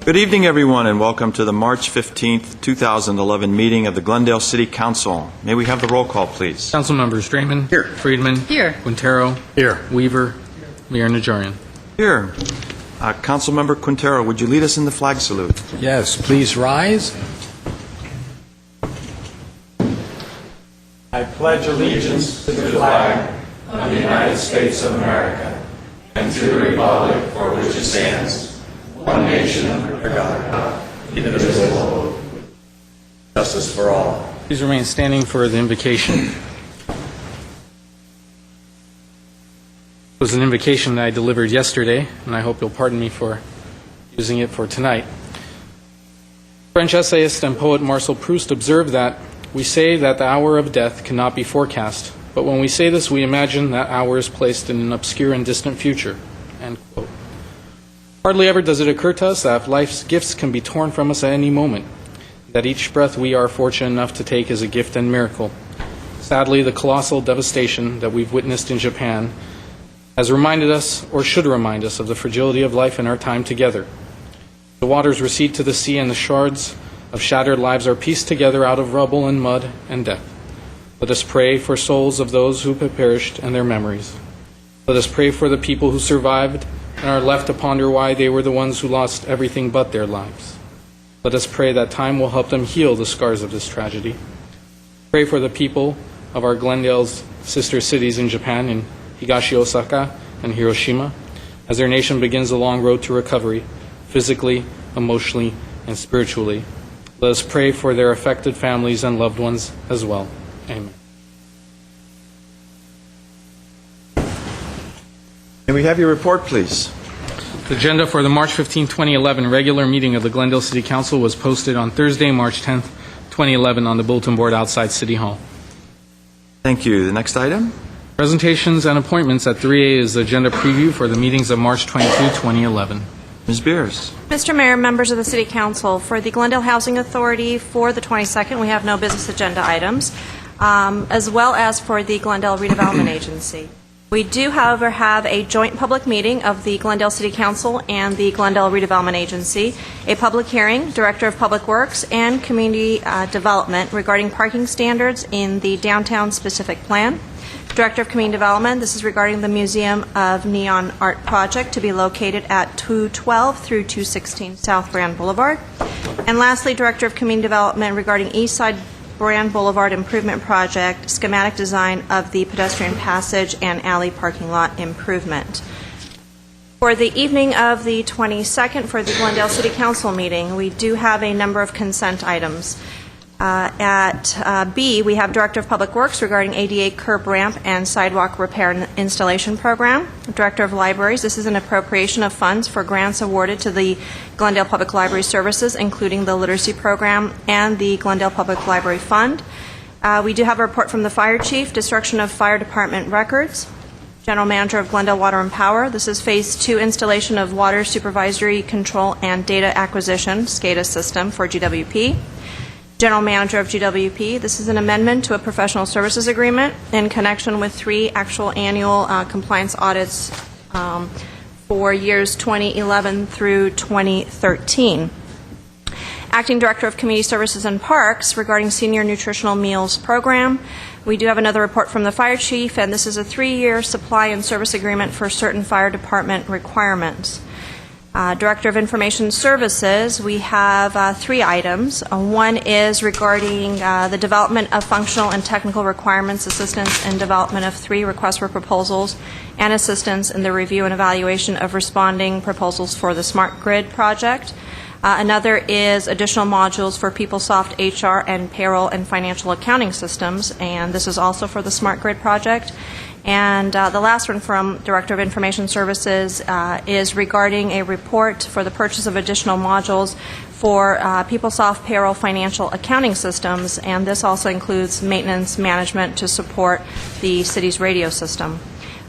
Good evening, everyone, and welcome to the March 15th, 2011 meeting of the Glendale City Council. May we have the roll call, please? Council members Draymond. Here. Friedman. Here. Quintero. Here. Weaver. Mayor Najarian. Here. Councilmember Quintero, would you lead us in the flag salute? Yes, please rise. I pledge allegiance to the flag of the United States of America and to the republic for which it stands, one nation under God, indivisible, with justice for all. Please remain standing for the invocation. It was an invocation that I delivered yesterday, and I hope you'll pardon me for using it for tonight. French essayist and poet Marcel Proust observed that we say that the hour of death cannot be forecast, but when we say this, we imagine that hour is placed in an obscure and distant future. End quote. Hardly ever does it occur to us that life's gifts can be torn from us at any moment, that each breath we are fortunate enough to take is a gift and miracle. Sadly, the colossal devastation that we've witnessed in Japan has reminded us, or should remind us, of the fragility of life in our time together. The waters recede to the sea, and the shards of shattered lives are pieced together out of rubble and mud and death. Let us pray for souls of those who have perished and their memories. Let us pray for the people who survived and are left to ponder why they were the ones who lost everything but their lives. Let us pray that time will help them heal the scars of this tragedy. Pray for the people of our Glendale's sister cities in Japan, in Higashi Osaka and Hiroshima, as their nation begins a long road to recovery, physically, emotionally, and spiritually. Let us pray for their affected families and loved ones as well. Amen. May we have your report, please? The agenda for the March 15, 2011 regular meeting of the Glendale City Council was posted on Thursday, March 10, 2011 on the bulletin board outside City Hall. Thank you. The next item? Presentations and appointments at 3A is the agenda preview for the meetings of March 22, 2011. Ms. Beers. Mr. Mayor, members of the City Council, for the Glendale Housing Authority for the 22nd, we have no business agenda items, as well as for the Glendale Redevelopment Agency. We do, however, have a joint public meeting of the Glendale City Council and the Glendale Redevelopment Agency, a public hearing, Director of Public Works and Community Development regarding parking standards in the downtown specific plan. Director of Community Development, this is regarding the Museum of Neon Art project to be located at 212 through 216 South Brand Boulevard. And lastly, Director of Community Development regarding East Side Brand Boulevard Improvement Project, schematic design of the pedestrian passage and alley parking lot improvement. For the evening of the 22nd, for the Glendale City Council meeting, we do have a number of consent items. At B, we have Director of Public Works regarding ADA curb ramp and sidewalk repair and installation program. Director of Libraries, this is an appropriation of funds for grants awarded to the Glendale Public Library Services, including the Literacy Program and the Glendale Public Library Fund. We do have a report from the Fire Chief, destruction of Fire Department records. General Manager of Glendale Water and Power, this is Phase 2 installation of Water Supervisory Control and Data Acquisition, SCADA system for GWP. General Manager of GWP, this is an amendment to a professional services agreement in connection with 3 actual annual compliance audits for years 2011 through 2013. Acting Director of Community Services and Parks regarding Senior Nutritional Meals Program. We do have another report from the Fire Chief, and this is a 3-year supply and service agreement for certain fire department requirements. Director of Information Services, we have 3 items. One is regarding the development of functional and technical requirements, assistance in development of 3 requests for proposals, and assistance in the review and evaluation of responding proposals for the Smart Grid project. Another is additional modules for PeopleSoft HR and payroll and financial accounting systems, and this is also for the Smart Grid project. And the last one from Director of Information Services is regarding a report for the purchase of additional modules for PeopleSoft payroll financial accounting systems, and this also includes maintenance management to support the city's radio system.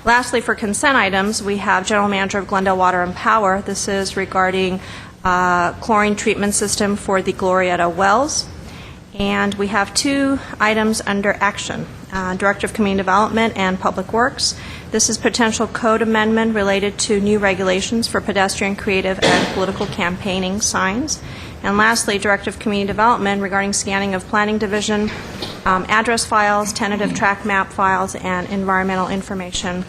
Lastly, for consent items, we have General Manager of Glendale Water and Power. This is regarding chlorine treatment system for the Glorietta wells. And we have 2 items under action. Director of Community Development and Public Works. This is potential code amendment related to new regulations for pedestrian, creative, and political campaigning signs. And lastly, Director of Community Development regarding scanning of Planning Division address files, tentative track map files, and environmental information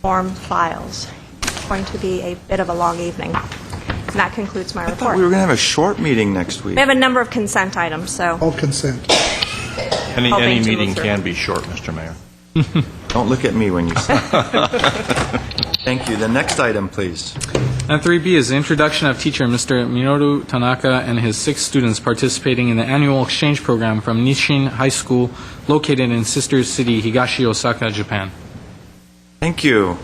form files. It's going to be a bit of a long evening. And that concludes my I thought report. we were going to have a short meeting next week. We have a number of consent items, so All consent. hoping Any to meeting move through. can be short, Mr. Mayor. Don't look at me when you say Thank you. The next item, please. And 3B is the introduction of teacher Mr. Minoru Tanaka and his 6 students participating in the annual exchange program from Nishin High School located in sister city Higashi Osaka, Japan. Thank you.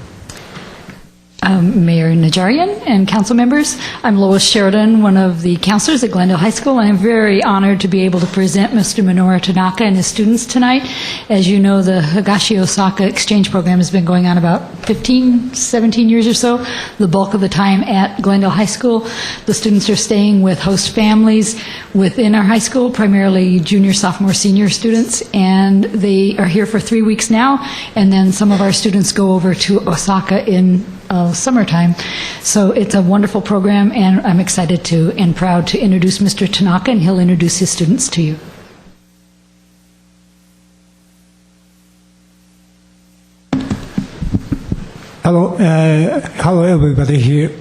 Mayor Najarian and council members. I'm Lois Sheridan, one of the counselors at Glendale High School, and I'm very honored to be able to present Mr. Minoru Tanaka and his students tonight. As you know, the Higashi Osaka exchange program has been going on about 15, 17 years or so, the bulk of the time at Glendale High School. The students are staying with host families within our high school, primarily junior, sophomore, senior students, and they are here for 3 weeks now, and then some of our students go over to Osaka in summertime. So it's a wonderful program, and I'm excited to and proud to introduce Mr. Tanaka, and he'll introduce his students to you. Hello everybody here.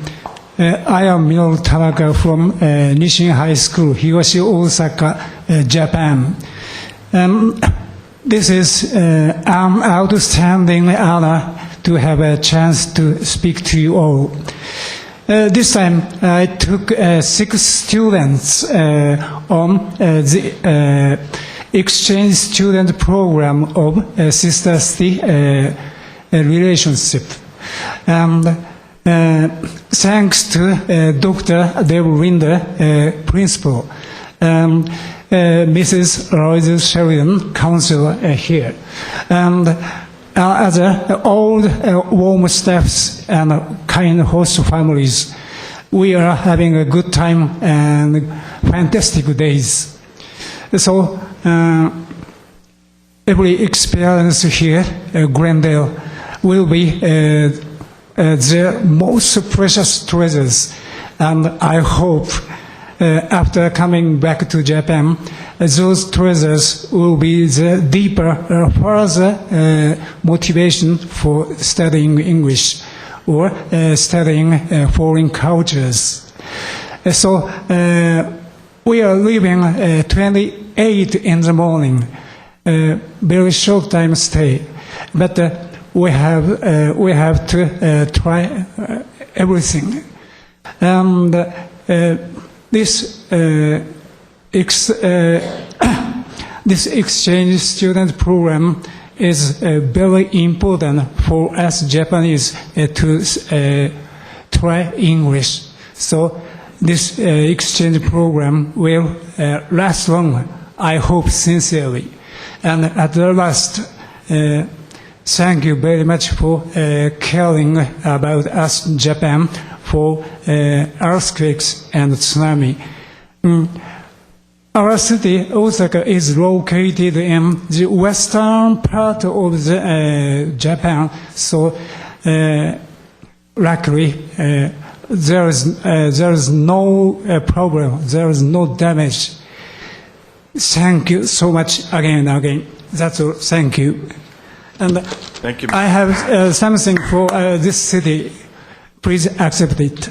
I am Minoru Tanaka from Nishin High School, Higashi Osaka, Japan. This is an outstanding honor to have a chance to speak to you all. This time I took 6 students on the exchange student program of Sister City relationship. And thanks to Dr. Deb Rinder, principal, and Mrs. Rose Sheridan, counselor here, and other old warm staffs and kind host families. We are having a good time and fantastic days. So every experience here at Glendale will be their most precious treasures, and I hope after coming back to Japan, those treasures will be the deeper, further motivation for studying English or studying foreign cultures. So we are leaving 28 in the morning, very short time stay, but we have to try everything, and this exchange student program is very important for us Japanese to try English. So this exchange program will last long, I hope sincerely. And at the last, thank you very much for caring about us in Japan for earthquakes and tsunami. Our city, Osaka, is located in the western part of the Japan, so luckily there is no problem, there is no damage. Thank you so much again and again. That's all. Thank you. And Thank you. I have something for this city. Please accept it.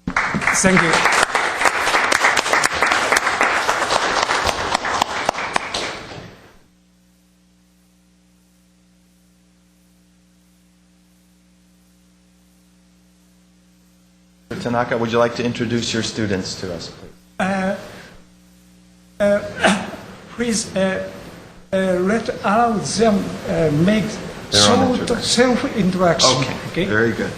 Thank you. Mr. Tanaka, would you like to introduce your students to us, please? Please let allow them make Their own short introduction. self-introduction. Okay, very good.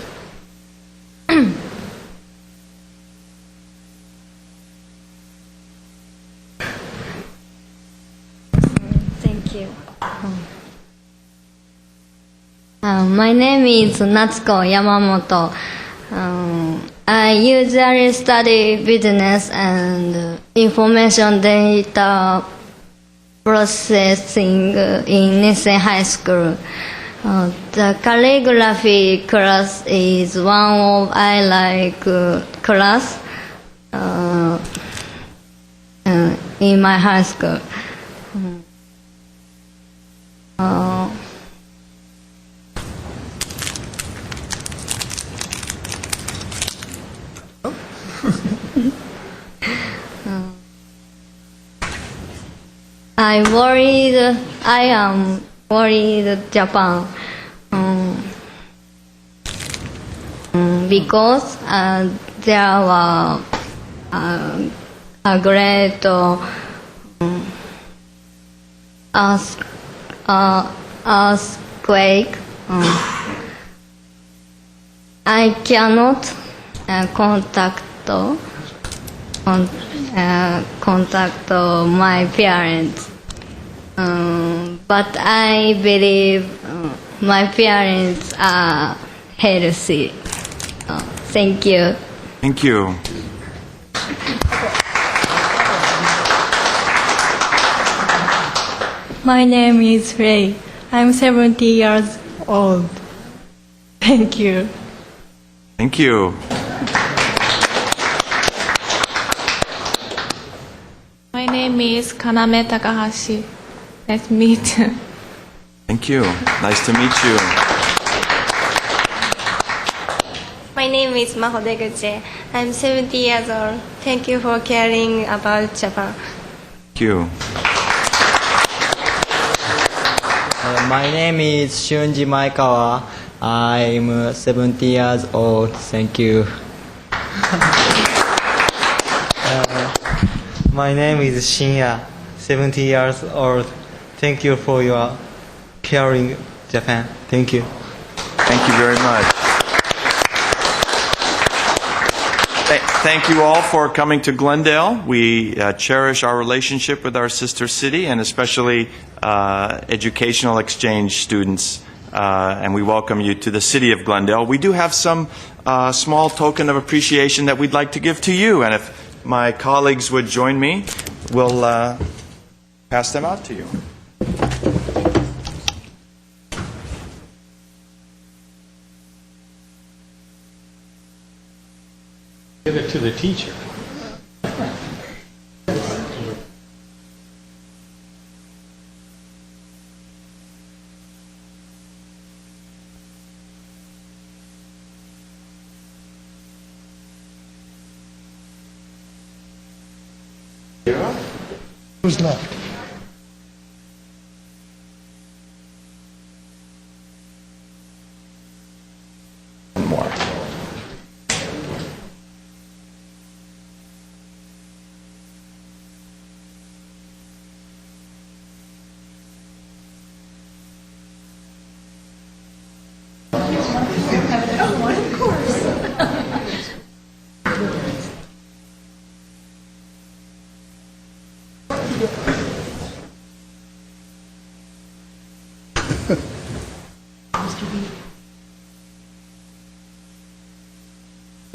Thank you. My name is Natsuko Yamamoto. I usually study business and information data processing in Nissan High School. The calligraphy class is one of I like class in my high school. I am worried Japan because there were a great earthquake. I cannot contact my parents. But I believe my parents are healthy. Thank you. Thank you. My name is Ray. I'm 70 years old. Thank you. Thank you. My name is Kaname Takahashi. Nice to meet you. Thank you. Nice to meet you. My name is Maho Deguchi. I'm 70 years old. Thank you for caring about Japan. Thank you. My name is Shunji Maekawa. I'm 70 years old. Thank you. My name is Shinya, 70 years old. Thank you for your caring Japan. Thank you. Thank you very much. Thank you all for coming to Glendale. We cherish our relationship with our sister city, and especially educational exchange students, and we welcome you to the city of Glendale. We do have some small token of appreciation that we'd like to give to you, and if my colleagues would join me, we'll pass them out to you. Give it to the teacher. Who's left? One more.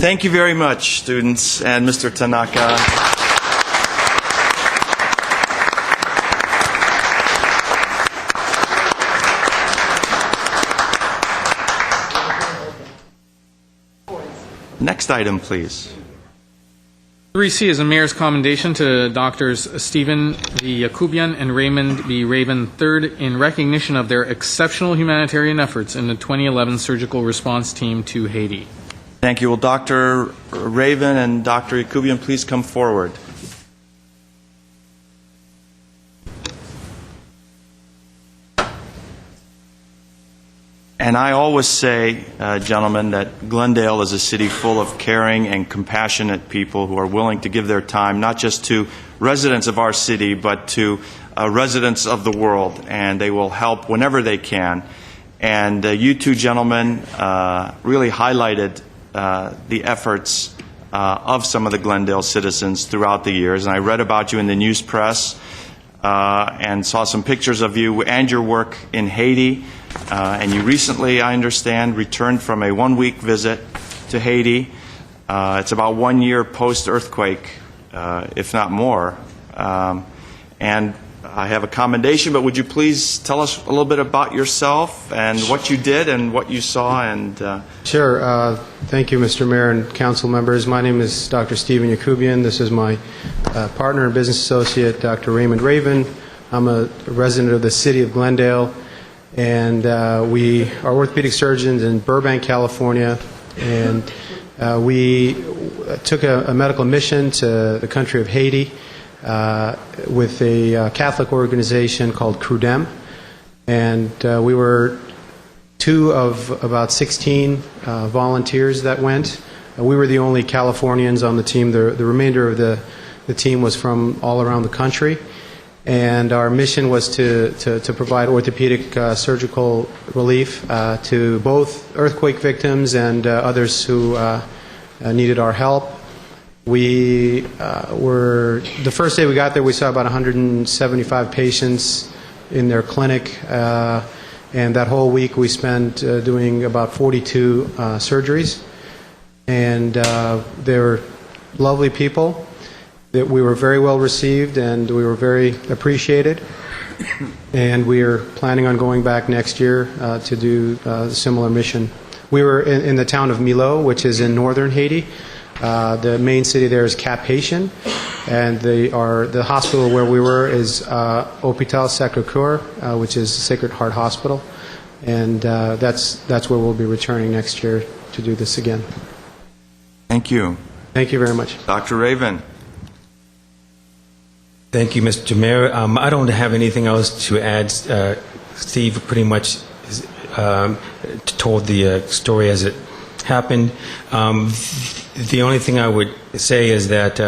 Thank you very much, students, and Mr. Tanaka. Next item, please. 3C is a mayor's commendation to Doctors Stephen V. Yakubian and Raymond B. Raven III in recognition of their exceptional humanitarian efforts in the 2011 surgical response team to Haiti. Thank you. Will Dr. Raven and Dr. Yakubian please come forward? And I always say, gentlemen, that Glendale is a city full of caring and compassionate people who are willing to give their time, not just to residents of our city, but to residents of the world, and they will help whenever they can. And you two gentlemen really highlighted the efforts of some of the Glendale citizens throughout the years. And I read about you in the news press and saw some pictures of you and your work in Haiti. And you recently, I understand, returned from a one-week visit to Haiti. It's about 1 year post-earthquake, if not more. And I have a commendation, but would you please tell us a little bit about yourself and what you did and what you saw? And Sure. Thank you, Mr. Mayor and council members. My name is Dr. Stephen Yakubian. This is my partner and business associate, Dr. Raymond Raven. I'm a resident of the city of Glendale, and we are orthopedic surgeons in Burbank, California, and we took a medical mission to the country of Haiti with a Catholic organization called CRUDEM, and we were 2 of about 16 volunteers that went. We were the only Californians on the team. The remainder of the team was from all around the country, and our mission was to provide orthopedic surgical relief to both earthquake victims and others who needed our help. We were, the first day we got there, we saw about 175 patients in their clinic, and that whole week we spent doing about 42 surgeries. And they were lovely people. That we were very well received, and we were very appreciated. And we are planning on going back next year to do a similar mission. We were in the town of Milo, which is in northern Haiti. The main city there is Cap-Haïtien, and the hospital where we were is Hôpital Sacré-Cœur, which is Sacred Heart Hospital, and that's where we'll be returning next year to do this again. thank you. Thank you very much. Dr. Raven. Thank you, Mr. Mayor. I don't have anything else to add. Steve pretty much told the story as it happened. The only thing I would say is that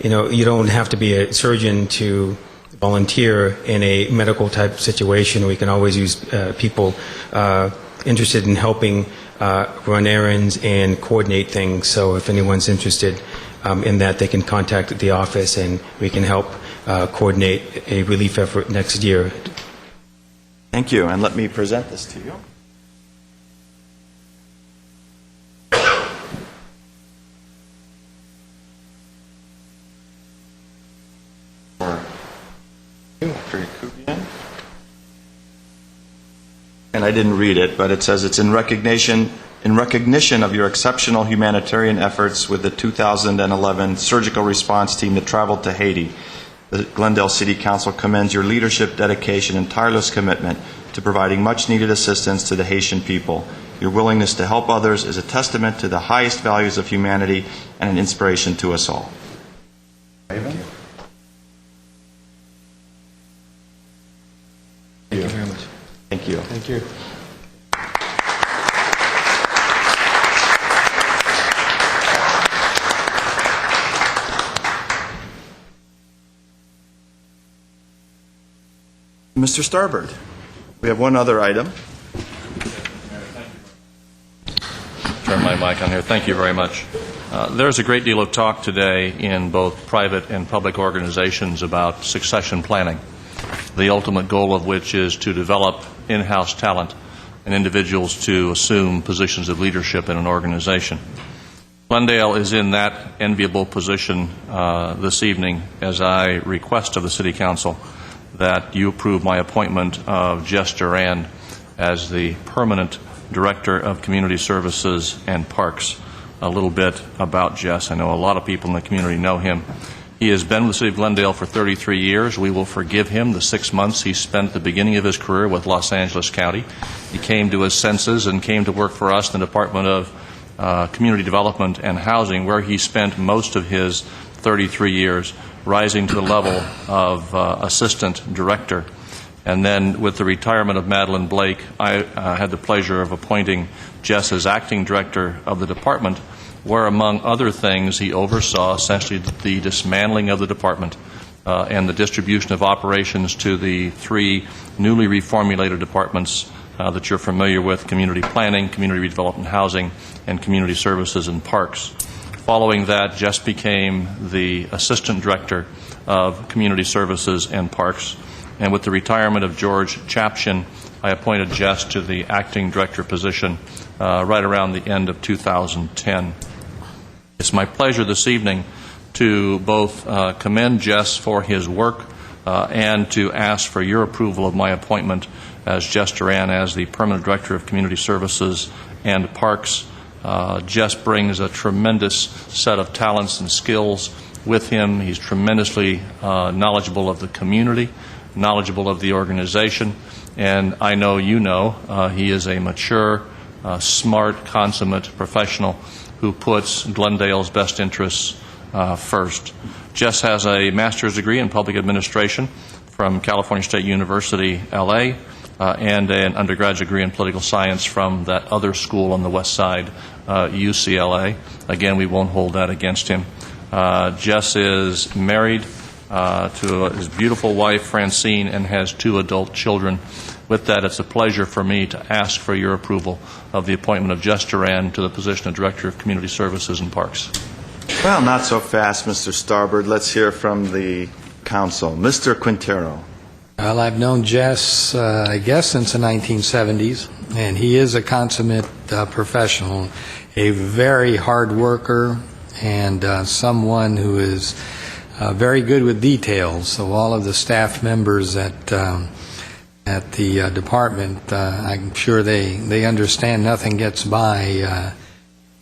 you don't have to be a surgeon to volunteer in a medical type situation. We can always use people interested in helping run errands and coordinate things. So if anyone's interested in that, they can contact the office, and we can help coordinate a relief effort next year. Thank you. And let me present this to you. And I didn't read it, but it says it's in recognition of your exceptional humanitarian efforts with the 2011 surgical response team that traveled to Haiti. The Glendale City Council commends your leadership, dedication, and tireless commitment to providing much-needed assistance to the Haitian people. Your willingness to help others is a testament to the highest values of humanity and an inspiration to us all. Raven? Thank you very much. Thank you. Thank you. Mr. Starbird, we have one other item. Turn my mic on here. Thank you very much. There's a great deal of talk today in both private and public organizations about succession planning, the ultimate goal of which is to develop in-house talent and individuals to assume positions of leadership in an organization. Glendale is in that enviable position this evening as I request of the City Council that you approve my appointment of Jess Durand as the permanent Director of Community Services and Parks. A little bit about Jess. I know a lot of people in the community know him. He has been with the City of Glendale for 33 years. We will forgive him the 6 months he spent at the beginning of his career with Los Angeles County. He came to his senses and came to work for us in the Department of Community Development and Housing, where he spent most of his 33 years, rising to the level of assistant director. And then with the retirement of Madeline Blake, I had the pleasure of appointing Jess as acting director of the department, where, among other things, he oversaw essentially the dismantling of the department and the distribution of operations to the 3 newly reformulated departments that you're familiar with: community planning, community redevelopment housing, and community services and parks. Following that, Jess became the assistant director of community services and parks. And with the retirement of George Chapshin, I appointed Jess to the acting director position right around the end of 2010. It's my pleasure this evening to both commend Jess for his work and to ask for your approval of my appointment as Jess Duran as the Permanent Director of Community Services and Parks. Jess brings a tremendous set of talents and skills with him. He's tremendously knowledgeable of the community, knowledgeable of the organization, and I know you know he is a mature, smart, consummate professional who puts Glendale's best interests first. Jess has a master's degree in public administration from California State University, L.A., and an undergraduate degree in political science from that other school on the west side, UCLA. Again, we won't hold that against him. Jess is married to his beautiful wife, Francine, and has 2 adult children. With that, it's a pleasure for me to ask for your approval of the appointment of Jess Duran to the position of Director of Community Services and Parks. Well, not so fast, Mr. Starbird. Let's hear from the council. Mr. Quintero. Well, I've known Jess, I guess, since the 1970s, and he is a consummate professional, a very hard worker, and someone who is very good with details. So all of the staff members at the department, I'm sure they understand nothing gets by.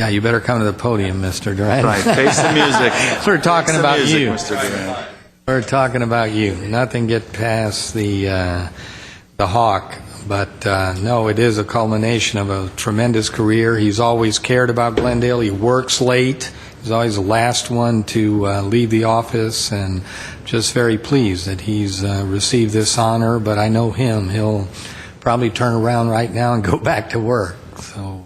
Yeah, you better come to the podium, Mr. Duran. Right, face the music. We're talking about music, you. Mr. Duran. We're talking about you. Nothing get past the hawk, but no, it is a culmination of a tremendous career. He's always cared about Glendale. He works late. He's always the last one to leave the office, and just very pleased that he's received this honor. But I know him. He'll probably turn around right now and go back to work. So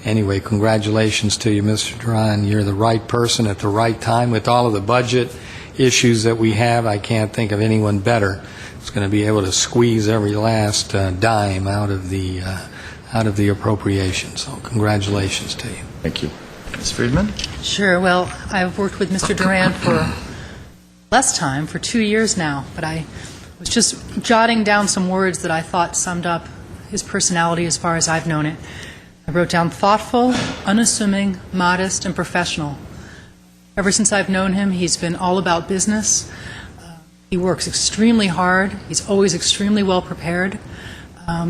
anyway, congratulations to you, Mr. Duran. You're the right person at the right time with all of the budget issues that we have. I can't think of anyone better who's going to be able to squeeze every last dime out of the appropriation. So congratulations to you. Thank you. Ms. Friedman? Sure. Well, I've worked with Mr. Duran for less time, for 2 years now, but I was just jotting down some words that I thought summed up his personality as far as I've known it. I wrote down thoughtful, unassuming, modest, and professional. Ever since I've known him, he's been all about business. He works extremely hard. He's always extremely well prepared.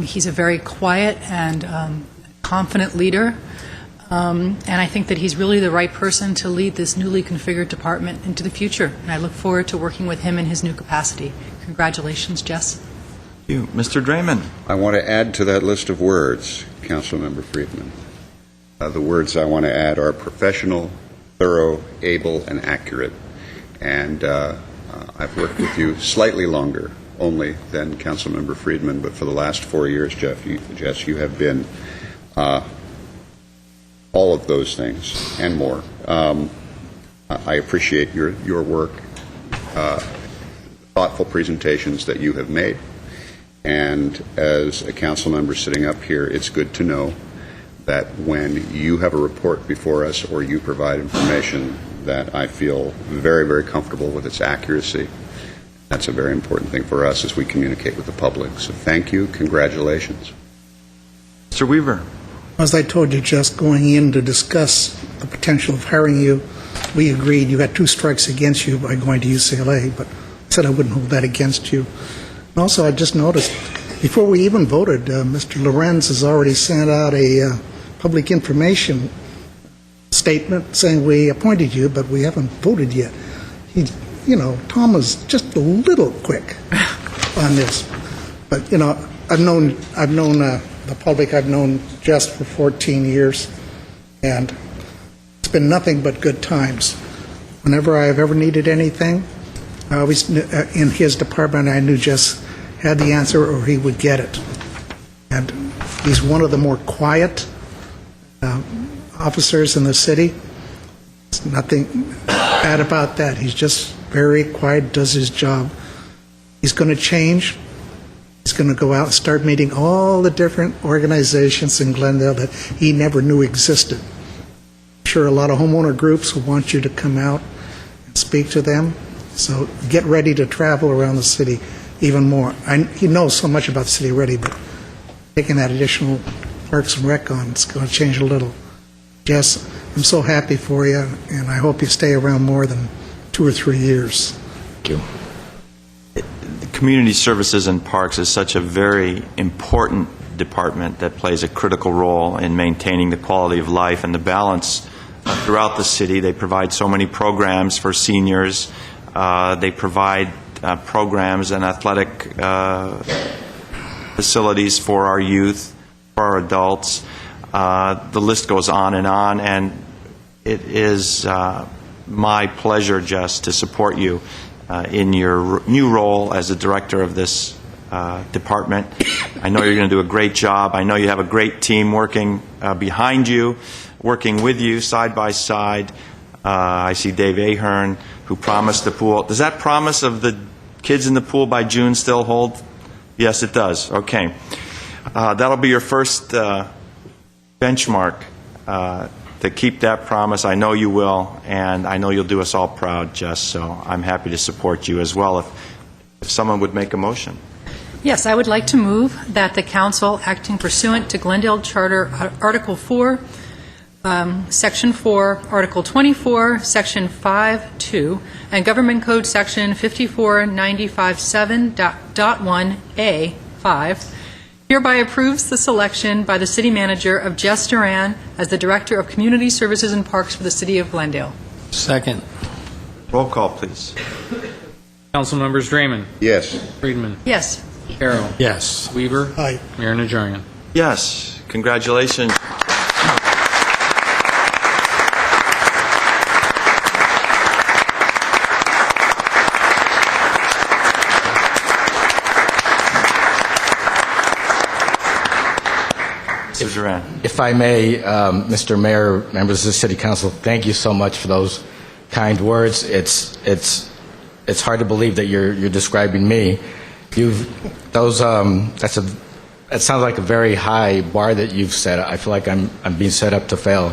He's a very quiet and confident leader. And I think that he's really the right person to lead this newly configured department into the future. And I look forward to working with him in his new capacity. Congratulations, Jess. Thank you. Mr. Draymond. I want to add to that list of words, Councilmember Friedman. The words I want to add are professional, thorough, able, and accurate. And I've worked with you slightly longer only than Councilmember Friedman, but for the last 4 years, Jess, you have been all of those things and more. I appreciate your work, thoughtful presentations that you have made. And as a council member sitting up here, it's good to know that when you have a report before us or you provide information, that I feel very, very comfortable with its accuracy. That's a very important thing for us as we communicate with the public. So thank you. Congratulations. Mr. Weaver. As I told you, just going in to discuss the potential of hiring you, we agreed you had 2 strikes against you by going to UCLA, but I said I wouldn't hold that against you. And also, I just noticed, before we even voted, Mr. Lorenz has already sent out a public information statement saying we appointed you, but we haven't voted yet. Tom was just a little quick on this. But, I've known the public, I've known Jess for 14 years, and it's been nothing but good times. Whenever I've ever needed anything, I always in his department, I knew Jess had the answer or he would get it. And he's one of the more quiet officers in the city. There's nothing bad about that. He's just very quiet, does his job. He's going to change. He's going to go out and start meeting all the different organizations in Glendale that he never knew existed. I'm sure a lot of homeowner groups will want you to come out and speak to them. So get ready to travel around the city even more. He knows so much about the city already, but taking that additional Parks and Rec on, it's going to change a little. Jess, I'm so happy for you, and I hope you stay around more than 2 or 3 years. Thank you. Community Services and Parks is such a very important department that plays a critical role in maintaining the quality of life and the balance throughout the city. They provide so many programs for seniors. They provide programs and athletic facilities for our youth, for our adults. The list goes on, and it is my pleasure, Jess, to support you in your new role as the director of this department. I know you're going to do a great job. I know you have a great team working behind you, working with you side by side. I see Dave Ahern, who promised the pool. Does that promise of the kids in the pool by June still hold? Yes, it does. Okay. That'll be your first benchmark to keep that promise. I know you will, and I know you'll do us all proud, Jess, so I'm happy to support you as well. If someone would make a motion. Yes, I would like to move that the council, acting pursuant to Glendale Charter Article 4, Section 4, Article 24, Section 5.2, and Government Code Section 54957.1A5, hereby approves the selection by the City Manager of Jess Duran as the Director of Community Services and Parks for the City of Glendale. Second. Roll call, please. Council members Draymond. Yes. Friedman. Yes. Carroll. Yes. Weaver. Aye. Mayor Najarian. Yes. Congratulations. Mr. Duran. If I may, Mr. Mayor, members of the City Council, thank you so much for those kind words. It's hard to believe that you're describing me. It sounds like a very high bar that you've set. I feel like I'm being set up to fail,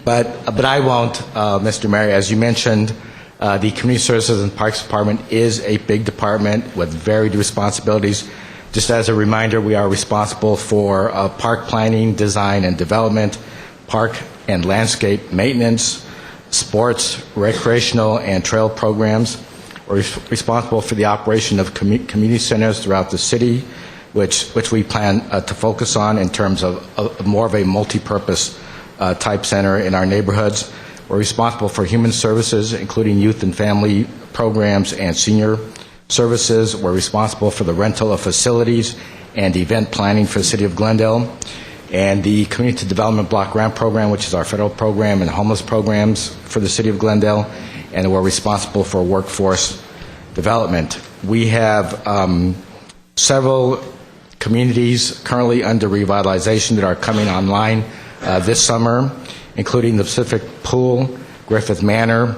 but I won't, Mr. Mayor. As you mentioned, the Community Services and Parks Department is a big department with varied responsibilities. Just as a reminder, we are responsible for park planning, design, and development, park and landscape maintenance, sports, recreational, and trail programs. We're responsible for the operation of community centers throughout the city, which we plan to focus on in terms of more of a multi-purpose type center in our neighborhoods. We're responsible for human services, including youth and family programs and senior services. We're responsible for the rental of facilities and event planning for the City of Glendale, and the Community Development Block Grant Program, which is our federal program, and homeless programs for the City of Glendale, and we're responsible for workforce development. We have several communities currently under revitalization that are coming online this summer, including the Pacific Pool, Griffith Manor,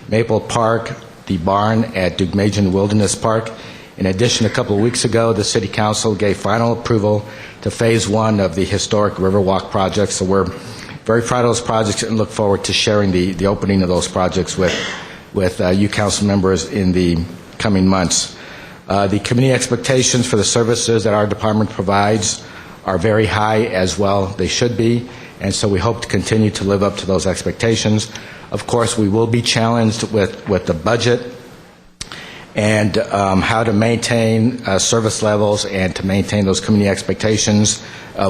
Maple Park, the barn at Dugmajan Wilderness Park. In addition, a couple of weeks ago, the City Council gave final approval to Phase 1 of the historic Riverwalk project, so we're very proud of those projects and look forward to sharing the opening of those projects with you council members in the coming months. The community expectations for the services that our department provides are very high as well. They should be, and so we hope to continue to live up to those expectations. Of course, we will be challenged with the budget and how to maintain service levels and to maintain those community expectations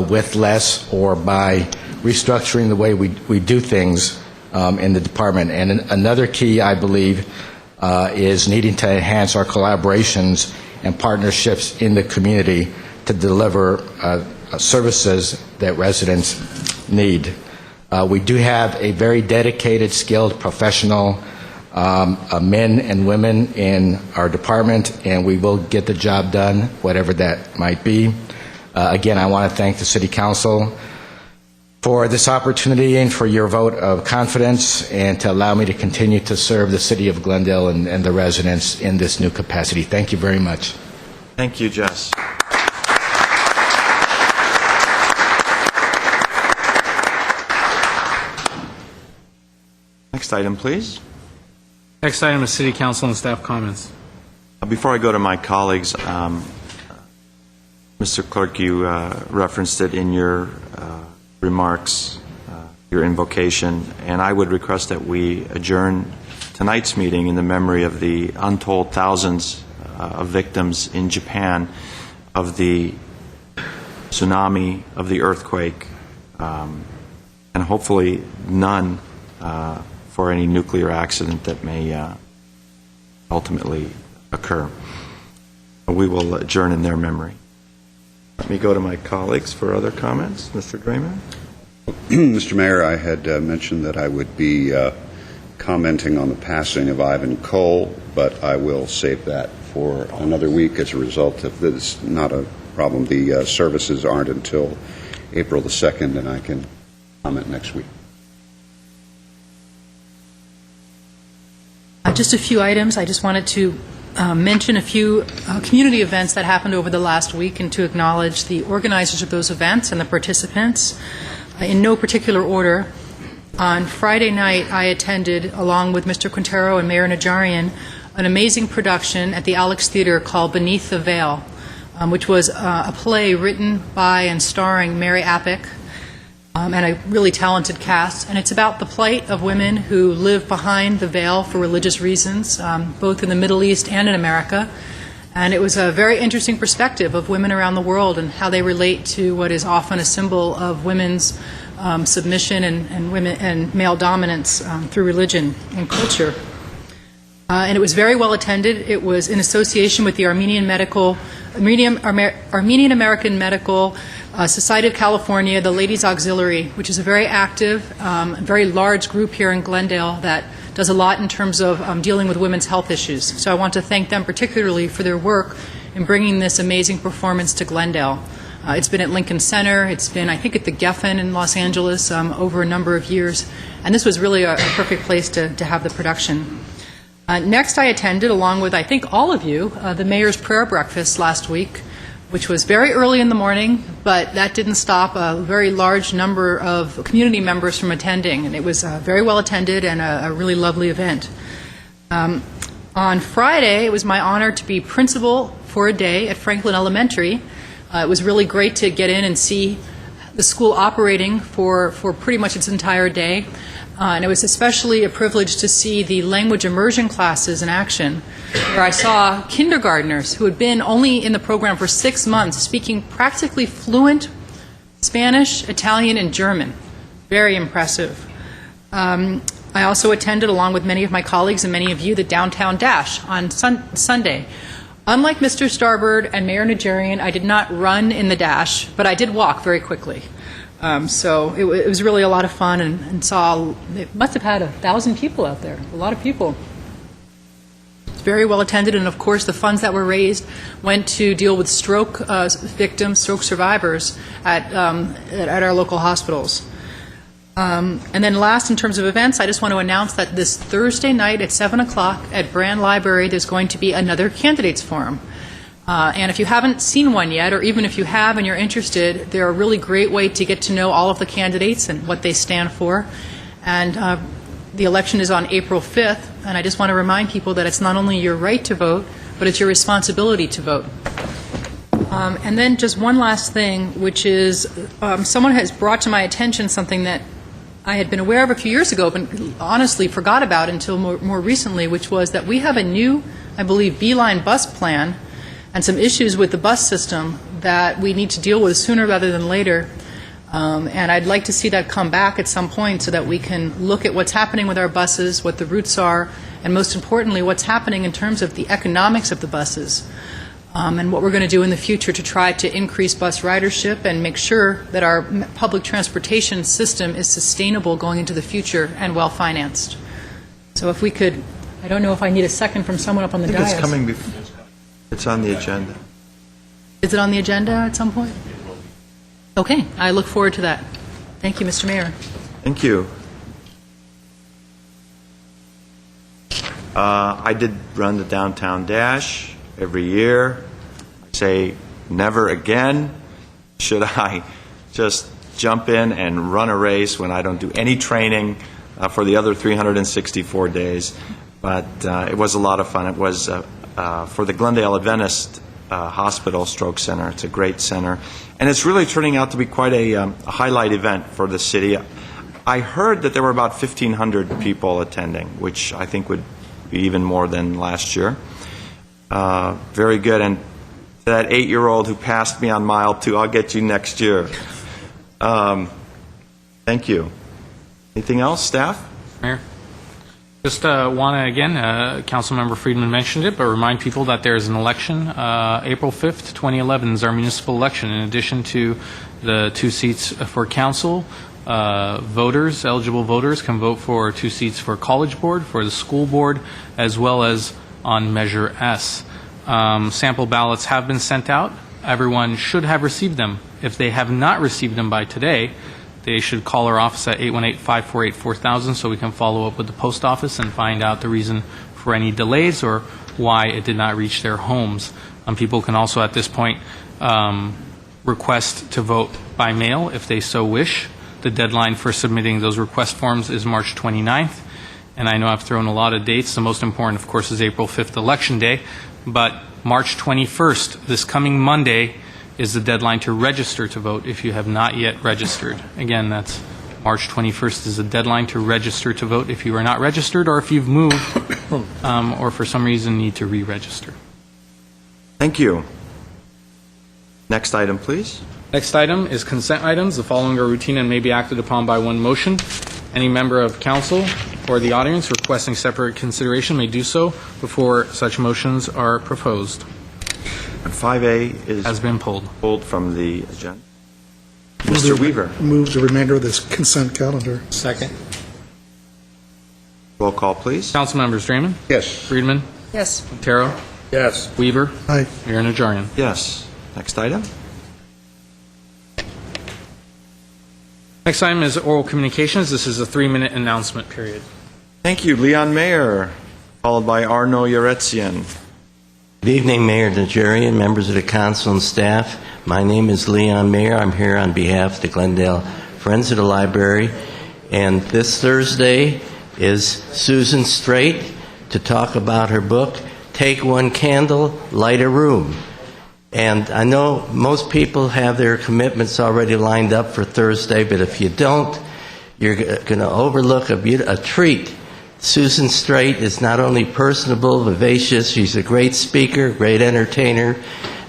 with less or by restructuring the way we do things in the department. And another key, I believe, is needing to enhance our collaborations and partnerships in the community to deliver services that residents need. We do have a very dedicated, skilled, professional men and women in our department, and we will get the job done, whatever that might be. Again, I want to thank the City Council for this opportunity and for your vote of confidence, and to allow me to continue to serve the City of Glendale and the residents in this new capacity. Thank you very much. Thank you, Jess. Next item, please. Next item is City Council and staff comments. Before I go to my colleagues, Mr. Clerk, you referenced it in your remarks, your invocation, and I would request that we adjourn tonight's meeting in the memory of the untold thousands of victims in Japan of the tsunami, of the earthquake, and hopefully none for any nuclear accident that may ultimately occur. We will adjourn in their memory. Let me go to my colleagues for other comments. Mr. Draymond? Mr. Mayor, I had mentioned that I would be commenting on the passing of Ivan Cole, but I will save that for another week as a result of this. Not a problem. The services aren't until April the 2nd, and I can comment next week. Just a few items. I just wanted to mention a few community events that happened over the last week and to acknowledge the organizers of those events and the participants. In no particular order, on Friday night I attended, along with Mr. Quintero and Mayor Najarian, an amazing production at the Alex Theater called Beneath the Veil, which was a play written by and starring Mary Appick, and a really talented cast. And it's about the plight of women who live behind the veil for religious reasons, both in the Middle East and in America. And it was a very interesting perspective of women around the world and how they relate to what is often a symbol of women's submission and women and male dominance through religion and culture. And it was very well attended. It was in association with the Armenian American Medical Society of California, the Ladies Auxiliary, which is a very active, very large group here in Glendale that does a lot in terms of dealing with women's health issues. So I want to thank them particularly for their work in bringing this amazing performance to Glendale. It's been at Lincoln Center. It's been, I think, at the Geffen in Los Angeles over a number of years. And this was really a perfect place to have the production. Next, I attended, along with, I think, all of you, the Mayor's Prayer Breakfast last week, which was very early in the morning, but that didn't stop a very large number of community members from attending. And it was very well attended and a really lovely event. On Friday, it was my honor to be principal for a day at Franklin Elementary. It was really great to get in and see the school operating for pretty much its entire day. And it was especially a privilege to see the language immersion classes in action, where I saw kindergartners who had been only in the program for 6 months speaking practically fluent Spanish, Italian, and German. Very impressive. I also attended, along with many of my colleagues and many of you, the Downtown Dash on Sunday. Unlike Mr. Starbird and Mayor Najarian, I did not run in the dash, but I did walk very quickly. So it was really a lot of fun, and saw, it must have had 1,000 people out there, a lot of people. It's very well attended, and of course the funds that were raised went to deal with stroke victims, stroke survivors at our local hospitals. And then last, in terms of events, I just want to announce that this Thursday night at 7 o'clock at Brand Library, there's going to be another candidates forum. And if you haven't seen one yet, or even if you have and you're interested, they're a really great way to get to know all of the candidates and what they stand for. And the election is on April 5th, and I just want to remind people that it's not only your right to vote, but it's your responsibility to vote. And then just one last thing, which is someone has brought to my attention something that I had been aware of a few years ago, but honestly forgot about until more recently, which was that we have a new, I believe, Beeline bus plan and some issues with the bus system that we need to deal with sooner rather than later. And I'd like to see that come back at some point so that we can look at what's happening with our buses, what the routes are, and most importantly, what's happening in terms of the economics of the buses, and what we're going to do in the future to try to increase bus ridership and make sure that our public transportation system is sustainable going into the future and well-financed. So if we could, I don't know if I need a second from someone up on the dais. It's coming before. It's on the agenda. Is it on the agenda at some point? Okay, I look forward to that. Thank you, Mr. Mayor. Thank you. I did run the Downtown Dash every year. I say never again should I just jump in and run a race when I don't do any training for the other 364 days. But it was a lot of fun. It was for the Glendale Adventist Hospital Stroke Center. It's a great center. And it's really turning out to be quite a highlight event for the city. I heard that there were about 1,500 people attending, which I think would be even more than last year. Very good. And to that 8-year-old who passed me on mile 2, I'll get you next year. Thank you. Anything else, staff? Mayor? Just want to, again, Councilmember Friedman mentioned it, but remind people that there is an election. April 5th, 2011 is our municipal election. In addition to the 2 seats for council, voters, eligible voters, can vote for 2 seats for college board, for the school board, as well as on Measure S. Sample ballots have been sent out. Everyone should have received them. If they have not received them by today, they should call our office at 818-548-4000 so we can follow up with the post office and find out the reason for any delays or why it did not reach their homes. People can also at this point request to vote by mail if they so wish. The deadline for submitting those request forms is March 29th. And I know I've thrown a lot of dates. The most important, of course, is April 5th, Election Day. But March 21st, this coming Monday, is the deadline to register to vote if you have not yet registered. Again, that's March 21st is the deadline to register to vote if you are not registered or if you've moved or for some reason need to re-register. Thank you. Next item, please. Next item is consent items. The following are routine and may be acted upon by one motion. Any member of council or the audience requesting separate consideration may do so before such motions are proposed. 5A has been pulled from the agenda. Mr. Weaver. Move the remainder of this consent calendar. Second. Roll call, please. Council members Draymond? Yes. Friedman? Yes. Otero? Yes. Weaver? Aye. Mayor Najarian? Yes. Next item. Next item is oral communications. This is a 3-minute announcement period. Thank you. Leon Mayer, followed by Arno Yeretsian. Good evening, Mayor Najarian, members of the council and staff. My name is Leon Mayer. I'm here on behalf of the Glendale Friends of the Library. And this Thursday is Susan Strait to talk about her book, Take One Candle, Light a Room. And I know most people have their commitments already lined up for Thursday, but if you don't, you're going to overlook a treat. Susan Strait is not only personable, vivacious, she's a great speaker, great entertainer,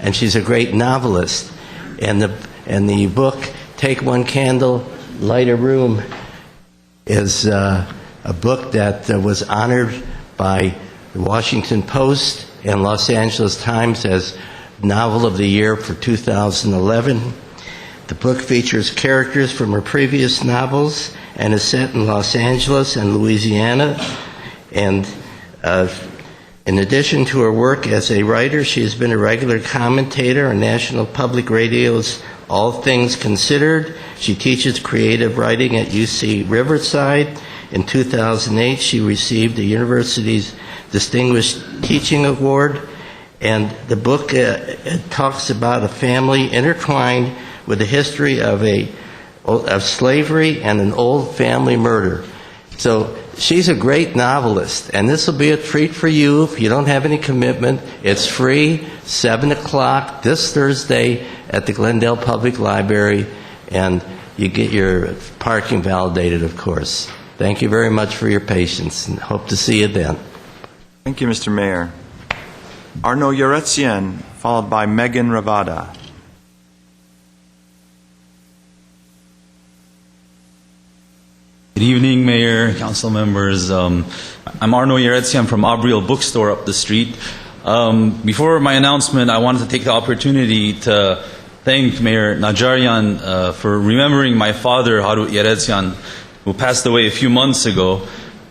and she's a great novelist. And the book, Take One Candle, Light a Room, is a book that was honored by the Washington Post and Los Angeles Times as Novel of the Year for 2011. The book features characters from her previous novels and is set in Los Angeles and Louisiana. And in addition to her work as a writer, she has been a regular commentator on National Public Radio's All Things Considered. She teaches creative writing at UC Riverside. In 2008, she received the university's Distinguished Teaching Award. And the book talks about a family intertwined with the history of slavery and an old family murder. So she's a great novelist, and this will be a treat for you if you don't have any commitment. It's free, 7 o'clock this Thursday at the Glendale Public Library, and you get your parking validated, of course. Thank you very much for your patience, and hope to see you then. Thank you, Mr. Mayor. Arno Yeretsian, followed by Megan Ravada. Good evening, Mayor, council members. I'm Arno Yeretsian from Abriel Bookstore up the street. Before my announcement, I wanted to take the opportunity to thank Mayor Najarian for remembering my father, Harut Yeretsian, who passed away a few months ago.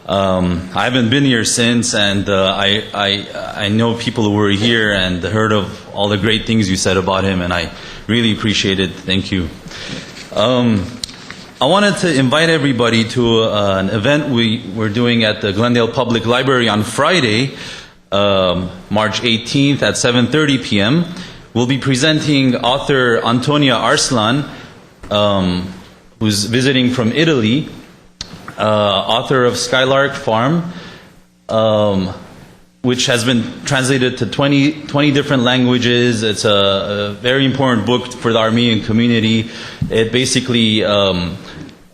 I haven't been here since, and I know people who were here and heard of all the great things you said about him, and I really appreciate it. Thank you. I wanted to invite everybody to an event we're doing at the Glendale Public Library on Friday, March 18th at 7:30 p.m. We'll be presenting author Antonia Arslan, who's visiting from Italy, author of Skylark Farm, which has been translated to 20 different languages. It's a very important book for the Armenian community. It basically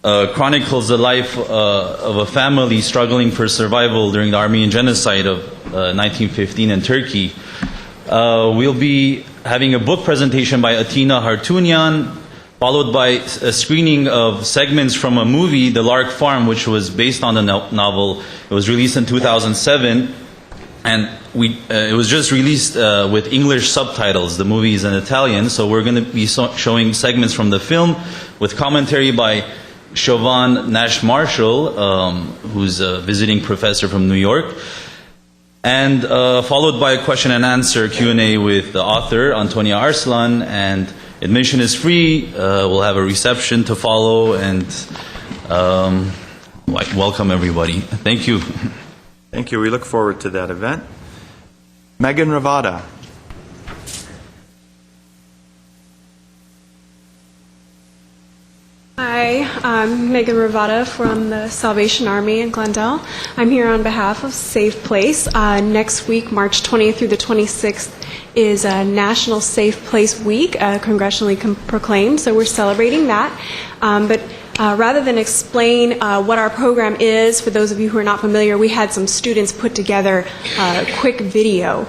chronicles the life of a family struggling for survival during the Armenian genocide of 1915 in Turkey. We'll be having a book presentation by Atina Hartunian, followed by a screening of segments from a movie, The Lark Farm, which was based on the novel. It was released in 2007, and it was just released with English subtitles. The movie is in Italian, so we're going to be showing segments from the film with commentary by Chauvin Nash Marshall, who's a visiting professor from New York, and followed by a question and answer Q&A with the author, Antonia Arslan, and admission is free. We'll have a reception to follow, and welcome everybody. Thank you. Thank you. We look forward to that event. Megan Ravada. Hi, I'm Megan Ravada from the Salvation Army in Glendale. I'm here on behalf of Safe Place. Next week, March 20th through the 26th, is National Safe Place Week, congressionally proclaimed, so we're celebrating that. But rather than explain what our program is, for those of you who are not familiar, we had some students put together a quick video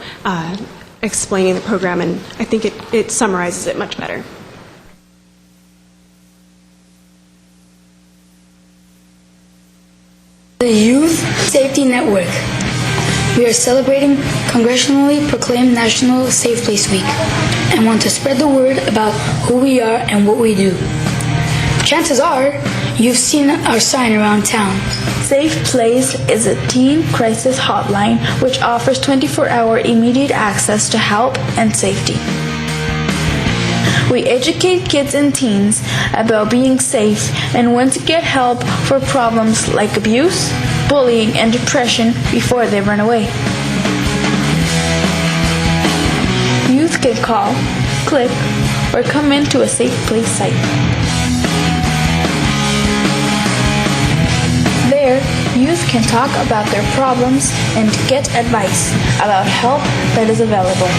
explaining the program, and I think it summarizes it much better. The Youth Safety Network. We are celebrating congressionally proclaimed National Safe Place Week and want to spread the word about who we are and what we do. Chances are you've seen our sign around town. Safe Place is a teen crisis hotline which offers 24-hour immediate access to help and safety. We educate kids and teens about being safe and when to get help for problems like abuse, bullying, and depression before they run away. Youth can call, click, or come into a Safe Place site. There, youth can talk about their problems and get advice about help that is available.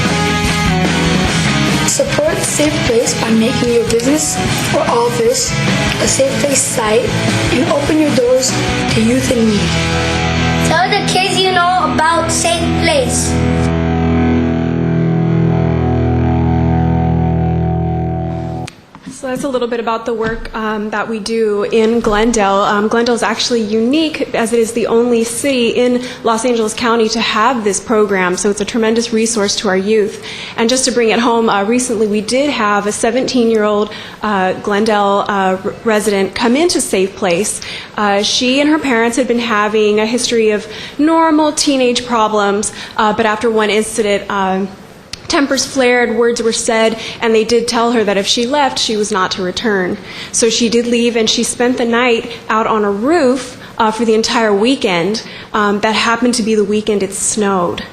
Support Safe Place by making your business or office a Safe Place site and open your doors to youth in need. Tell the kids you know about Safe Place. So that's a little bit about the work that we do in Glendale. Glendale is actually unique as it is the only city in Los Angeles County to have this program, so it's a tremendous resource to our youth. And just to bring it home, recently we did have a 17-year-old Glendale resident come into Safe Place. She and her parents had been having a history of normal teenage problems, but after one incident, tempers flared, words were said, and they did tell her that if she left, she was not to return. So she did leave, and she spent the night out on a roof for the entire weekend. That happened to be the weekend it snowed.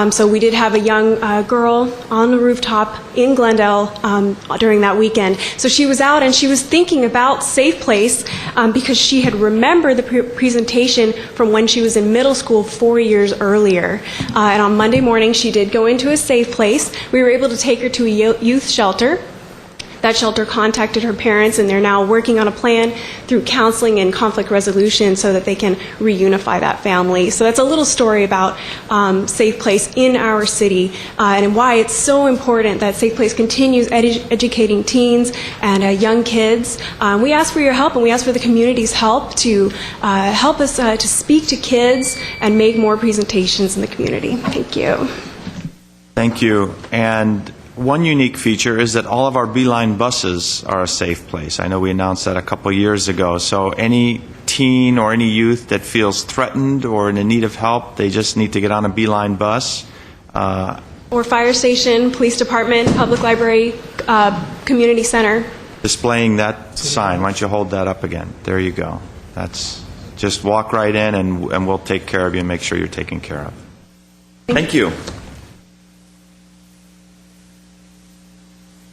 So we did have a young girl on the rooftop in Glendale during that weekend. So she was out and she was thinking about Safe Place because she had remembered the presentation from when she was in middle school 4 years earlier. And on Monday morning she did go into a Safe Place. We were able to take her to a youth shelter. That shelter contacted her parents, and they're now working on a plan through counseling and conflict resolution so that they can reunify that family. So that's a little story about Safe Place in our city and why it's so important that Safe Place continues educating teens and young kids. We ask for your help, and we ask for the community's help to help us to speak to kids and make more presentations in the community. Thank you. Thank you. And one unique feature is that all of our Beeline buses are a safe place. I know we announced that a couple years ago. So any teen or any youth that feels threatened or in need of help, they just need to get on a Beeline bus. Or fire station, police department, public library, community center. Displaying that sign. Why don't you hold that up again? There you go. That's just walk right in and we'll take care of you and make sure you're taken care of. Thank you.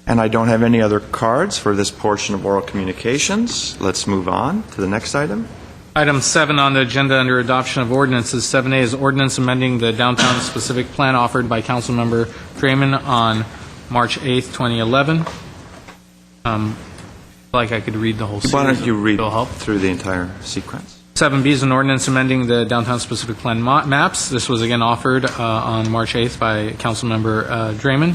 And I don't have any other cards for this portion of oral communications. Let's move on to the next item. Item 7 on the agenda under adoption of ordinances. 7A is ordinance amending the downtown specific plan offered by Councilmember Draymond on March 8th, 2011. Like I could read the whole series. Why don't you read It'll help. through the entire sequence? 7B is an ordinance amending the downtown specific plan maps. This was again offered on March 8th by Councilmember Draymond.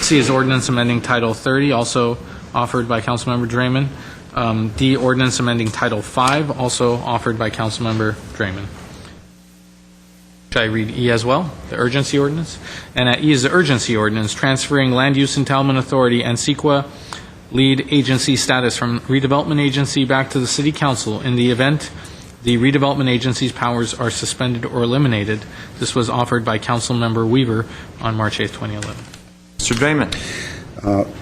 C is ordinance amending Title 30, also offered by Councilmember Draymond. D, ordinance amending Title 5, also offered by Councilmember Draymond. Should I read E as well, the urgency ordinance? And E is the urgency ordinance, transferring land use entitlement authority and CEQA lead agency status from redevelopment agency back to the City Council in the event the redevelopment agency's powers are suspended or eliminated. This was offered by Councilmember Weaver on March 8th, 2011. Mr. Draymond.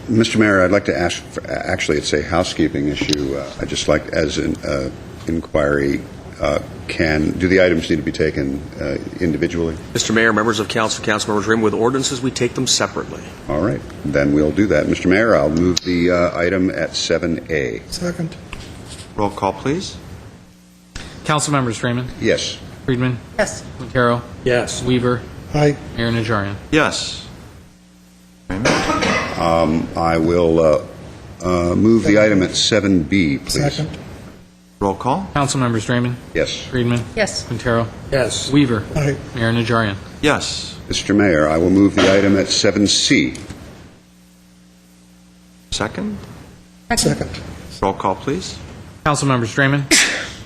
Mr. Mayor, I'd like to ask, actually it's a housekeeping issue. I'd just like, as an inquiry, do the items need to be taken individually? Mr. Mayor, members of council, Councilmember Draymond, with ordinances, we take them separately. All right, then we'll do that. Mr. Mayor, I'll move the item at 7A. Second. Roll call, please. Councilmembers Draymond. Yes. Friedman. Yes. Quintero. Yes. Weaver. Aye. Mayor Najarian. Yes. I will move the item at 7B, please. Second. Roll call. Councilmembers Draymond. Yes. Friedman. Yes. Quintero. Yes. Weaver. Aye. Mayor Najarian. Yes. Mr. Mayor, I will move the item at 7C. Second. Second. Roll call, please. Councilmembers Draymond.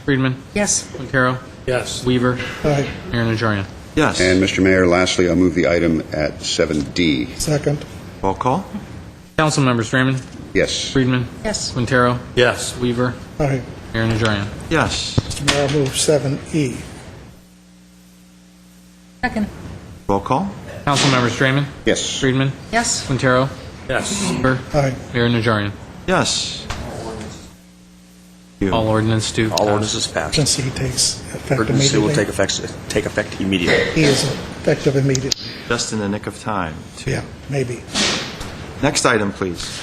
Friedman. Yes. Quintero. Yes. Weaver. Aye. Mayor Najarian. Yes. And Mr. Mayor, lastly, I'll move the item at 7D. Second. Roll call. Councilmembers Draymond. Yes. Friedman. Yes. Quintero. Yes. Weaver. Aye. Mayor Najarian. Yes. Mr. Mayor, I'll move 7E. Second. Roll call. Councilmembers Draymond. Yes. Friedman. Yes. Quintero. Yes. Weaver. Aye. Mayor Najarian. Yes. All ordinance do. All ordinances passed. Urgency takes effect Urgency will immediately. take effect immediately. E is effective immediately. Just in the nick of time. Yeah, maybe. Next item, please.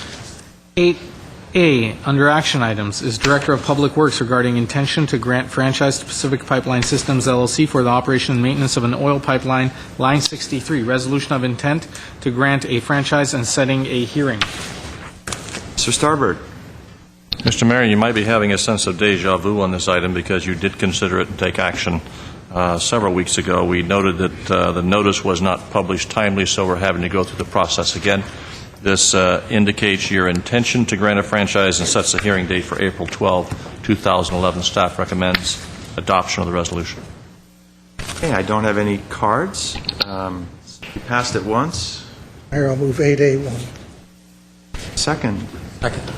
8A, under action items, is Director of Public Works regarding intention to grant franchise to Pacific Pipeline Systems LLC for the operation and maintenance of an oil pipeline, Line 63. Resolution of intent to grant a franchise and setting a hearing. Mr. Starbird. Mr. Mayor, you might be having a sense of deja vu on this item because you did consider it and take action several weeks ago. We noted that the notice was not published timely, so we're having to go through the process again. This indicates your intention to grant a franchise and sets a hearing date for April 12, 2011. Staff recommends adoption of the resolution. Okay, I don't have any cards. You passed it once. Mayor, I'll move 8A1. Second. Second.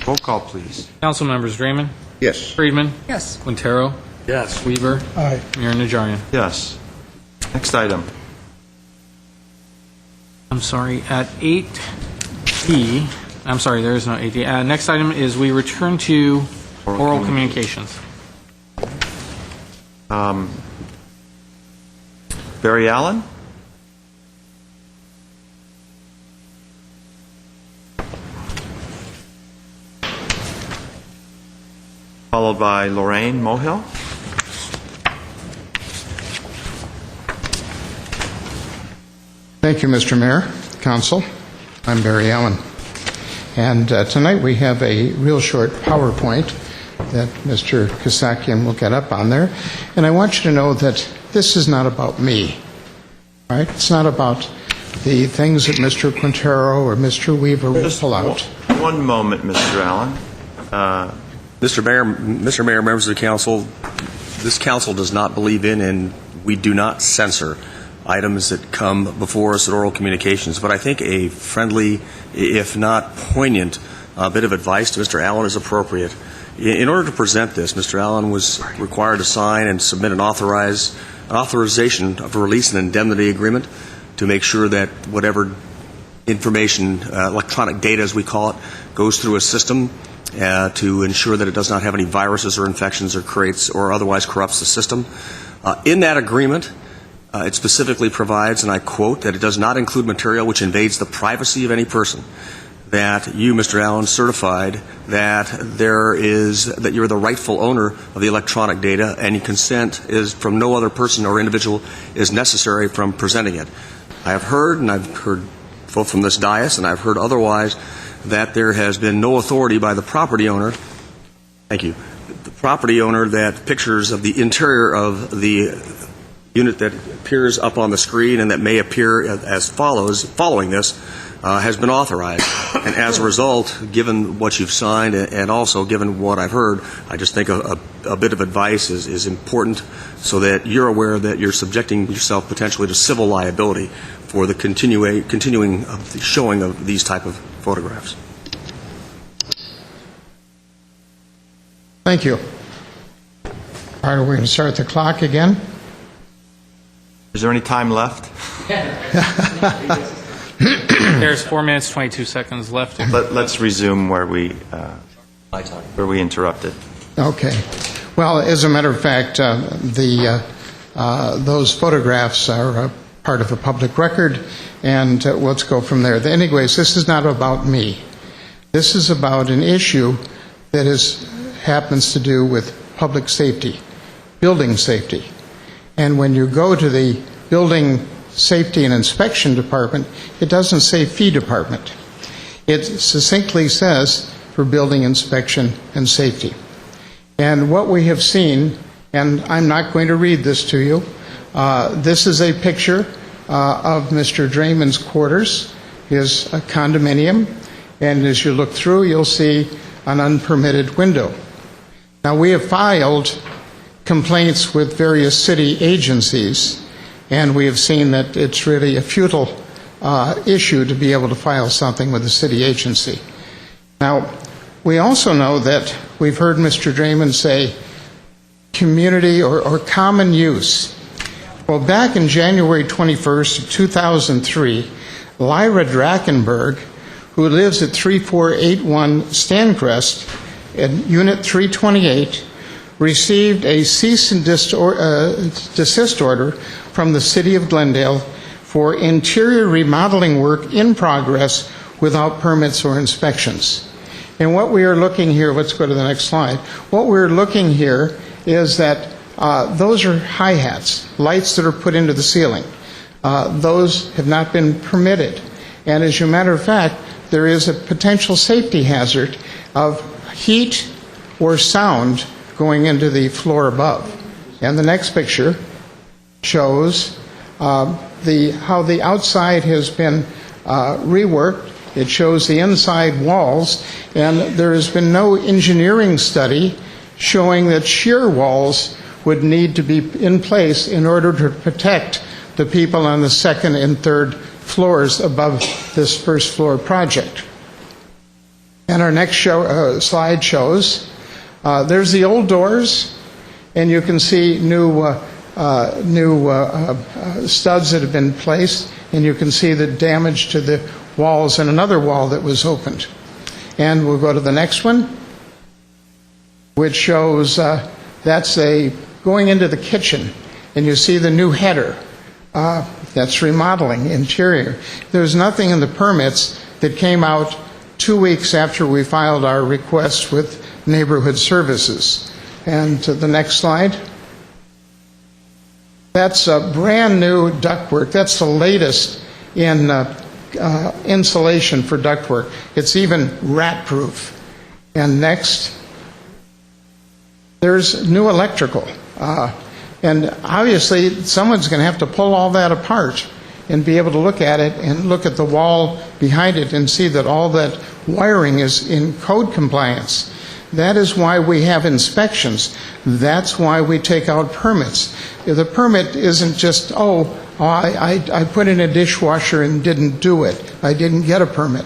Roll call, please. Councilmembers Draymond. Yes. Friedman. Yes. Quintero. Yes. Weaver. Aye. Mayor Najarian. Yes. Next item. I'm sorry, at 8E, I'm sorry, there is no 8E. Next item is we return to oral communications. Barry Allen? Followed by Lorraine Mohill. Thank you, Mr. Mayor, Council. I'm Barry Allen. And tonight we have a real short PowerPoint that Mr. Kasakian will get up on there. And I want you to know that this is not about me, right? It's not about the things that Mr. Quintero or Mr. Weaver will pull out. One moment, Mr. Allen. Mr. Mayor, members of the council, this council does not believe in and we do not censor items that come before us at oral communications. But I think a friendly, if not poignant, bit of advice to Mr. Allen is appropriate. In order to present this, Mr. Allen was required to sign and submit an authorization of a release and indemnity agreement to make sure that whatever information, electronic data as we call it, goes through a system to ensure that it does not have any viruses or infections or creates or otherwise corrupts the system. In that agreement, it specifically provides, and I quote, that it does not include material which invades the privacy of any person. That you, Mr. Allen, certified that that you're the rightful owner of the electronic data, and consent is from no other person or individual is necessary from presenting it. I have heard, and I've heard both from this dais, and I've heard otherwise, that there has been no authority by the property owner. Thank you. The property owner that pictures of the interior of the unit that appears up on the screen and that may appear as follows following this has been authorized. And as a result, given what you've signed and also given what I've heard, I just think a bit of advice is important so that you're aware that you're subjecting yourself potentially to civil liability for the continuing of the showing of these type of photographs. Thank you. All right, we're going to start the clock again. Is there any time left? There's 4 minutes, 22 seconds left. Let's resume where we interrupted. Okay. Well, as a matter of fact, those photographs are part of a public record, and let's go from there. Anyways, this is not about me. This is about an issue that happens to do with public safety, building safety. And when you go to the building safety and inspection department, it doesn't say fee department. It succinctly says for building inspection and safety. And what we have seen, and I'm not going to read this to you, this is a picture of Mr. Draymond's quarters, his condominium, and as you look through, you'll see an unpermitted window. Now, we have filed complaints with various city agencies, and we have seen that it's really a futile issue to be able to file something with a city agency. Now, we also know that we've heard Mr. Draymond say community or common use. Well, back in January 21st of 2003, Lyra Drachenberg, who lives at 3481 Stancrest in Unit 328, received a cease and desist order from the City of Glendale for interior remodeling work in progress without permits or inspections. And what we are looking here, let's go to the next slide. What we're looking here is that those are hi-hats, lights that are put into the ceiling. Those have not been permitted. And as a matter of fact, there is a potential safety hazard of heat or sound going into the floor above. And the next picture shows how the outside has been reworked. It shows the inside walls, and there has been no engineering study showing that shear walls would need to be in place in order to protect the people on the second and third floors above this first floor project. And our next slide shows there's the old doors, and you can see new studs that have been placed, and you can see the damage to the walls and another wall that was opened. And we'll go to the next one, which shows that's going into the kitchen, and you see the new header. That's remodeling interior. There's nothing in the permits that came out 2 weeks after we filed our request with Neighborhood Services. And to the next slide. That's a brand new ductwork. That's the latest in insulation for ductwork. It's even rat-proof. And next, there's new electrical. And obviously, someone's going to have to pull all that apart and be able to look at it and look at the wall behind it and see that all that wiring is in code compliance. That is why we have inspections. That's why we take out permits. The permit isn't just, I put in a dishwasher and didn't do it. I didn't get a permit.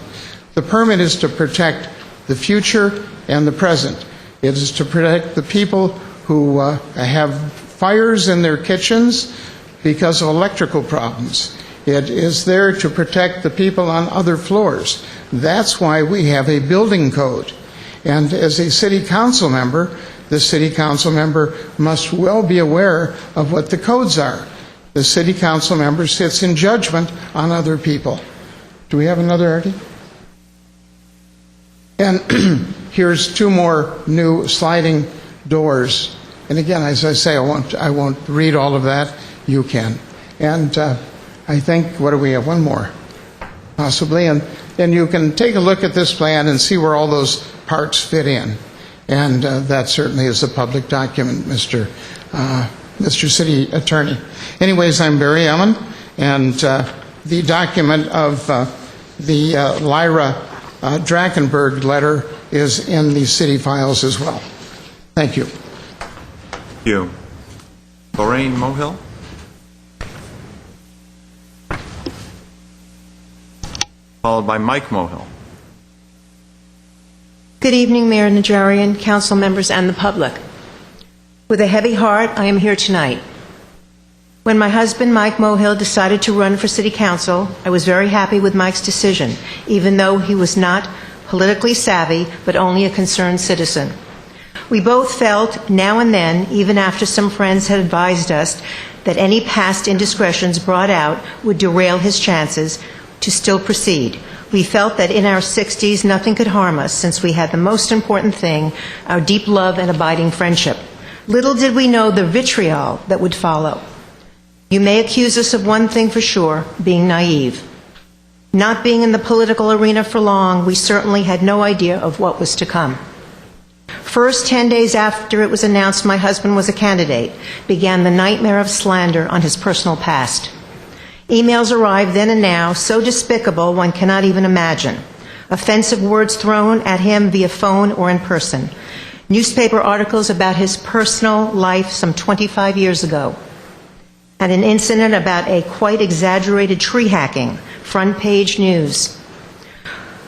The permit is to protect the future and the present. It is to protect the people who have fires in their kitchens because of electrical problems. It is there to protect the people on other floors. That's why we have a building code. And as a city council member, the city council member must well be aware of what the codes are. The city council member sits in judgment on other people. Do we have another, Artie? And here's two more new sliding doors. And again, as I say, I won't read all of that. You can. And I think, what do we have? One more, possibly. And and you can take a look at this plan and see where all those parts fit in. And that certainly is a public document, Mr. City Attorney. Anyways, I'm Barry Ellen, and the document of the Lyra Drachenberg letter is in the city files as well. Thank you. Thank you. Lorraine Mohill? Followed by Mike Mohill. Good evening, Mayor Najarian, council members, and the public. With a heavy heart, I am here tonight. When my husband, Mike Mohill, decided to run for city council, I was very happy with Mike's decision, even though he was not politically savvy, but only a concerned citizen. We both felt, now and then, even after some friends had advised us that any past indiscretions brought out would derail his chances to still proceed. We felt that in our 60s, nothing could harm us, since we had the most important thing, our deep love and abiding friendship. Little did we know the vitriol that would follow. You may accuse us of one thing for sure, being naive. Not being in the political arena for long, we certainly had no idea of what was to come. First, 10 days after it was announced my husband was a candidate, began the nightmare of slander on his personal past. Emails arrived then and now, so despicable one cannot even imagine. Offensive words thrown at him via phone or in person. Newspaper articles about his personal life some 25 years ago. And an incident about a quite exaggerated tree hacking, front page news.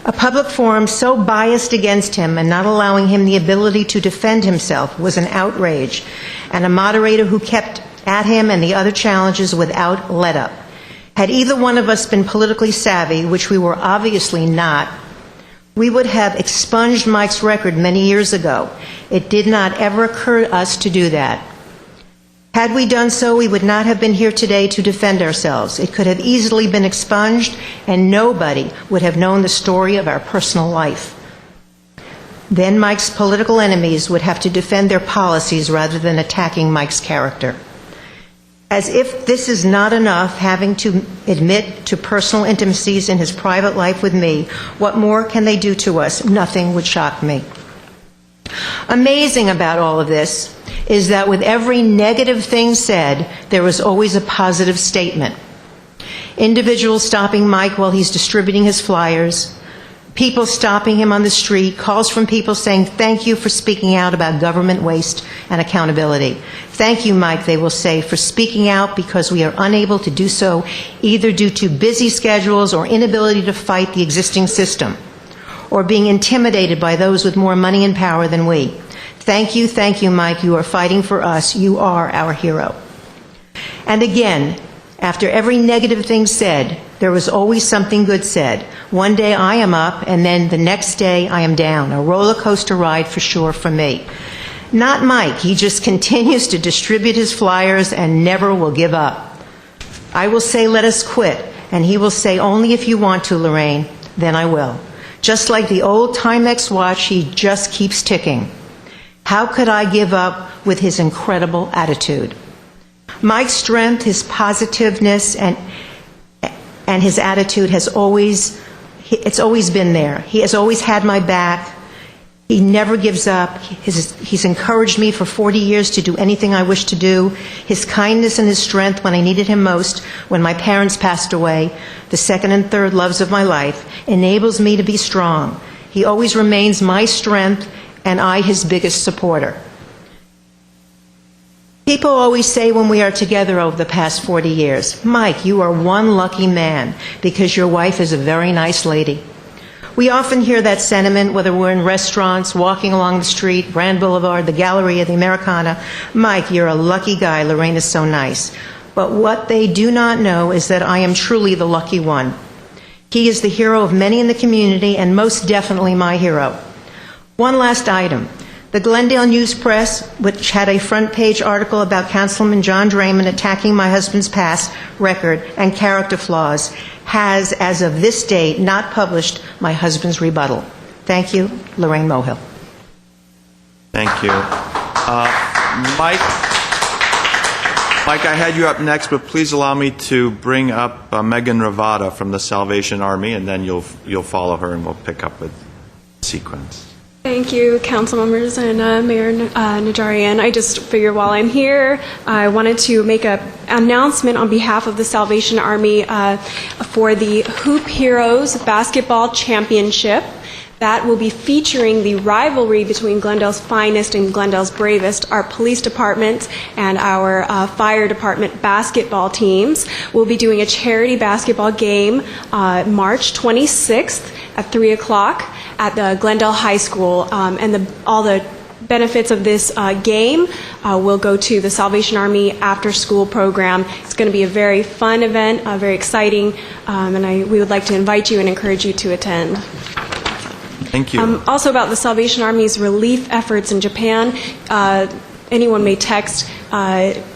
A public forum so biased against him and not allowing him the ability to defend himself was an outrage, and a moderator who kept at him and the other challenges without let-up. Had either one of us been politically savvy, which we were obviously not, we would have expunged Mike's record many years ago. It did not ever occur to us to do that. Had we done so, we would not have been here today to defend ourselves. It could have easily been expunged, and nobody would have known the story of our personal life. Then Mike's political enemies would have to defend their policies rather than attacking Mike's character. As if this is not enough, having to admit to personal intimacies in his private life with me, what more can they do to us? Nothing would shock me. Amazing about all of this is that with every negative thing said, there was always a positive statement. Individuals stopping Mike while he's distributing his flyers, people stopping him on the street, calls from people saying, "Thank you for speaking out about government waste and accountability. Thank you, Mike," they will say, "for speaking out because we are unable to do so either due to busy schedules or inability to fight the existing system, or being intimidated by those with more money and power than we. Thank you, Mike. You are fighting for us. You are our hero." And again, after every negative thing said, there was always something good said. One day I am up, and then the next day I am down. A roller coaster ride for sure for me. Not Mike. He just continues to distribute his flyers and never will give up. I will say, "Let us quit," and he will say, "Only if you want to, Lorraine." Then I will. Just like the old Timex watch, he just keeps ticking. How could I give up with his incredible attitude? Mike's strength, his positiveness, and his attitude it's always been there. He has always had my back. He never gives up. He's encouraged me for 40 years to do anything I wish to do. His kindness and his strength when I needed him most, when my parents passed away, the second and third loves of my life, enables me to be strong. He always remains my strength, and I his biggest supporter. People always say when we are together over the past 40 years, "Mike, you are one lucky man because your wife is a very nice lady." We often hear that sentiment, whether we're in restaurants, walking along the street, Brand Boulevard, the Galleria, the Americana. "Mike, you're a lucky guy. Lorraine is so nice." But what they do not know is that I am truly the lucky one. He is the hero of many in the community, and most definitely my hero. One last item. The Glendale News Press, which had a front-page article about Councilman John Draymond attacking my husband's past record and character flaws, has, as of this date, not published my husband's rebuttal. Thank you, Lorraine Mohill. Thank you. Mike, Mike, I had you up next, but please allow me to bring up Megan Ravada from the Salvation Army, and then you'll follow her, and we'll pick up with sequence. Thank you, council members and Mayor Najarian. I just figured while I'm here, I wanted to make an announcement on behalf of the Salvation Army for the Hoop Heroes Basketball Championship. That will be featuring the rivalry between Glendale's Finest and Glendale's Bravest. Our police department and our fire department basketball teams will be doing a charity basketball game March 26th at 3 o'clock at the Glendale High School. And all the benefits of this game will go to the Salvation Army after-school program. It's going to be a very fun event, very exciting, and we would like to invite you and encourage you to attend. Thank you. Also about the Salvation Army's relief efforts in Japan, anyone may text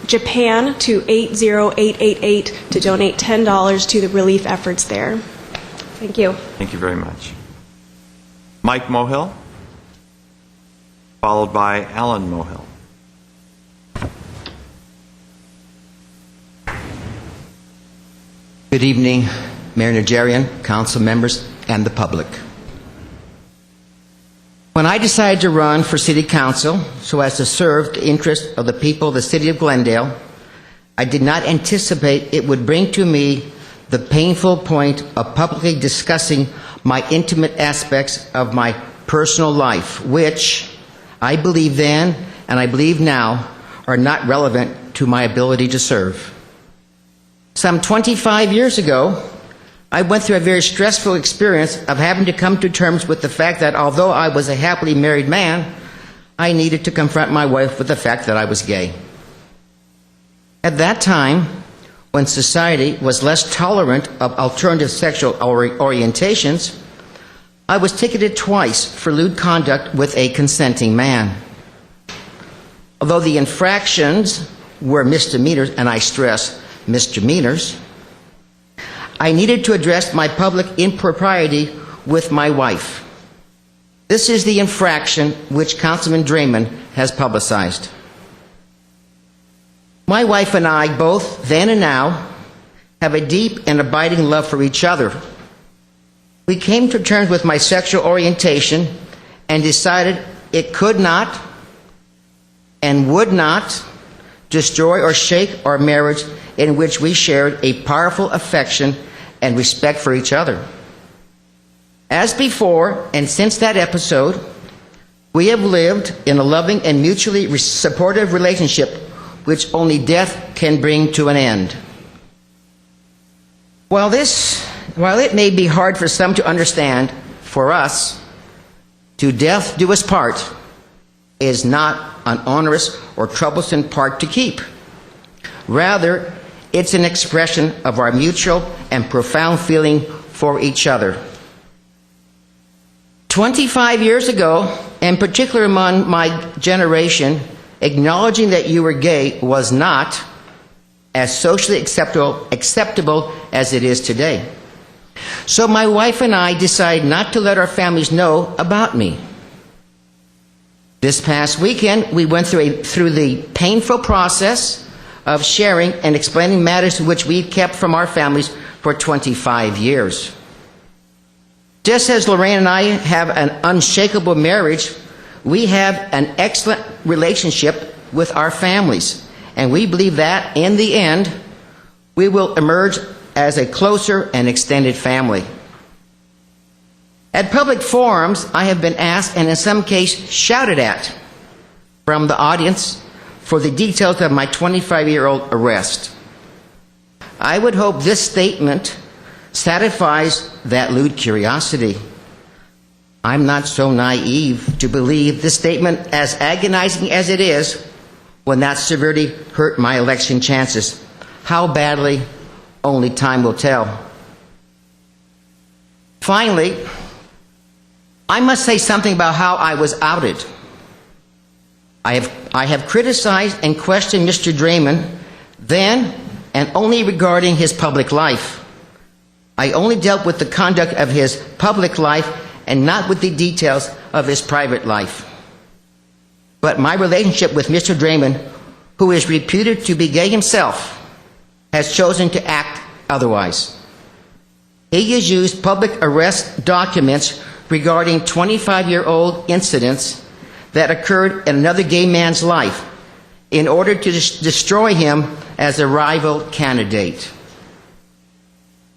Japan to 80888 to donate $10 to the relief efforts there. Thank you. Thank you very much. Mike Mohill, followed by Alan Mohill. Good evening, Mayor Najarian, council members, and the public. When I decided to run for City Council so as to serve the interests of the people of the City of Glendale, I did not anticipate it would bring to me the painful point of publicly discussing my intimate aspects of my personal life, which I believe then and I believe now are not relevant to my ability to serve. Some 25 years ago, I went through a very stressful experience of having to come to terms with the fact that although I was a happily married man, I needed to confront my wife with the fact that I was gay. At that time, when society was less tolerant of alternative sexual orientations, I was ticketed twice for lewd conduct with a consenting man. Although the infractions were misdemeanors, and I stress misdemeanors, I needed to address my public impropriety with my wife. This is the infraction which Councilman Draymond has publicized. My wife and I, both then and now, have a deep and abiding love for each other. We came to terms with my sexual orientation and decided it could not and would not destroy or shake our marriage, in which we shared a powerful affection and respect for each other. As before, and since that episode, we have lived in a loving and mutually supportive relationship which only death can bring to an end. While it may be hard for some to understand, for us, to death do us part is not an onerous or troublesome part to keep. Rather, it's an expression of our mutual and profound feeling for each other. 25 years ago, in particular among my generation, acknowledging that you were gay was not as socially acceptable as it is today. So my wife and I decided not to let our families know about me. This past weekend, we went through the painful process of sharing and explaining matters which we've kept from our families for 25 years. Just as Lorraine and I have an unshakable marriage, we have an excellent relationship with our families, and we believe that, in the end, we will emerge as a closer and extended family. At public forums, I have been asked, and in some cases shouted at, from the audience for the details of my 25-year-old arrest. I would hope this statement satisfies that lewd curiosity. I'm not so naive to believe this statement, as agonizing as it is, will not severely hurt my election chances. How badly, only time will tell. Finally, I must say something about how I was outed. I have criticized and questioned Mr. Draymond then and only regarding his public life. I only dealt with the conduct of his public life and not with the details of his private life. But my relationship with Mr. Draymond who is reputed to be gay himself, has chosen to act otherwise. He has used public arrest documents regarding 25-year-old incidents that occurred in another gay man's life in order to destroy him as a rival candidate.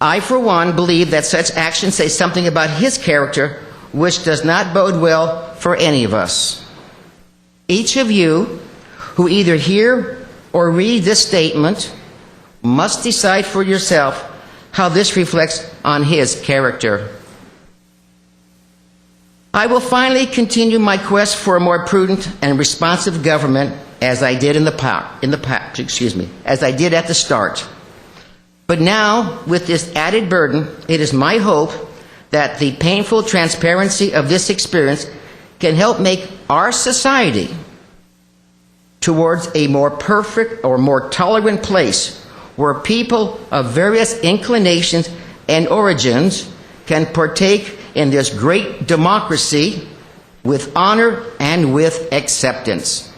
I, for one, believe that such actions say something about his character, which does not bode well for any of us. Each of you who either hear or read this statement must decide for yourself how this reflects on his character. I will finally continue my quest for a more prudent and responsive government as I did as I did at the start. But now, with this added burden, it is my hope that the painful transparency of this experience can help make our society towards a more perfect or more tolerant place where people of various inclinations and origins can partake in this great democracy with honor and with acceptance.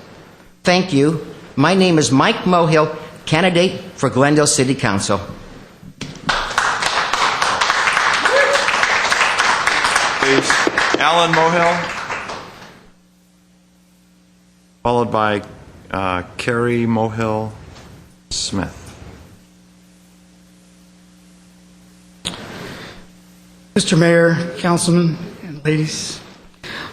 Thank you. My name is Mike Mohill, candidate for Glendale City Council. Please. Alan Mohill, followed by Carrie Mohill Smith. Mr. Mayor, Councilman, and ladies,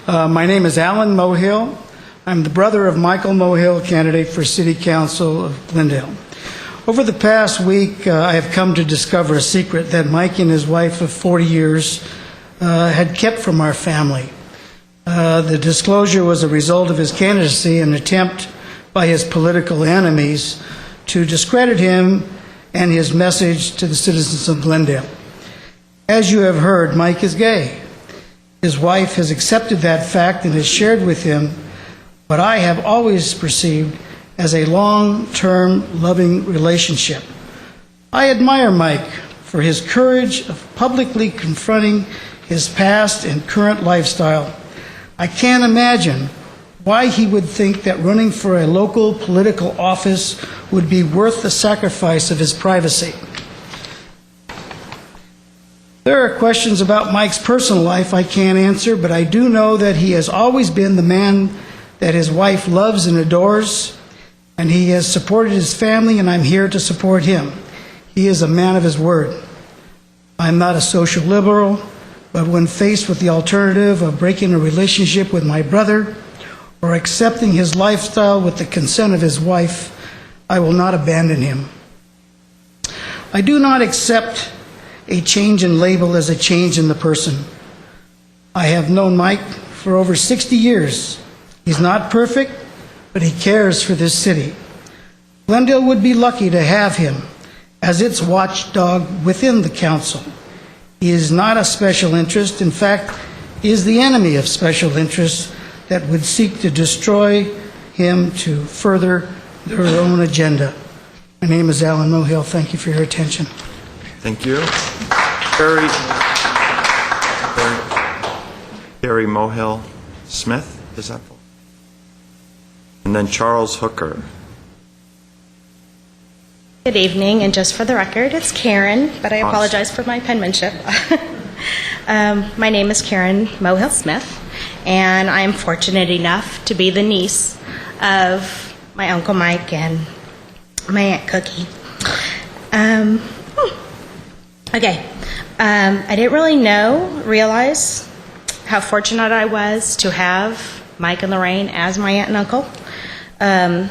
my name is Alan Mohill. I'm the brother of Michael Mohill, candidate for City Council of Glendale. Over the past week, I have come to discover a secret that Mike and his wife of 40 years had kept from our family. The disclosure was a result of his candidacy, an attempt by his political enemies to discredit him and his message to the citizens of Glendale. As you have heard, Mike is gay. His wife has accepted that fact and has shared with him what I have always perceived as a long-term loving relationship. I admire Mike for his courage of publicly confronting his past and current lifestyle. I can't imagine why he would think that running for a local political office would be worth the sacrifice of his privacy. There are questions about Mike's personal life I can't answer, but I do know that he has always been the man that his wife loves and adores, and he has supported his family, and I'm here to support him. He is a man of his word. I'm not a social liberal, but when faced with the alternative of breaking a relationship with my brother or accepting his lifestyle with the consent of his wife, I will not abandon him. I do not accept a change in label as a change in the person. I have known Mike for over 60 years. He's not perfect, but he cares for this city. Glendale would be lucky to have him as its watchdog within the council. He is not a special interest. In fact, he is the enemy of special interests that would seek to destroy him to further their own agenda. My name is Alan Mohill. Thank you for your attention. Thank you. Carrie Mohill Smith, is that full? And then Charles Hooker. Good evening, and just for the record, it's Karen, but I apologize for my penmanship. My name is Karen Mohill Smith, and I am fortunate enough to be the niece of my Uncle Mike and my Aunt Cookie. I didn't really realize how fortunate I was to have Mike and Lorraine as my aunt and uncle, and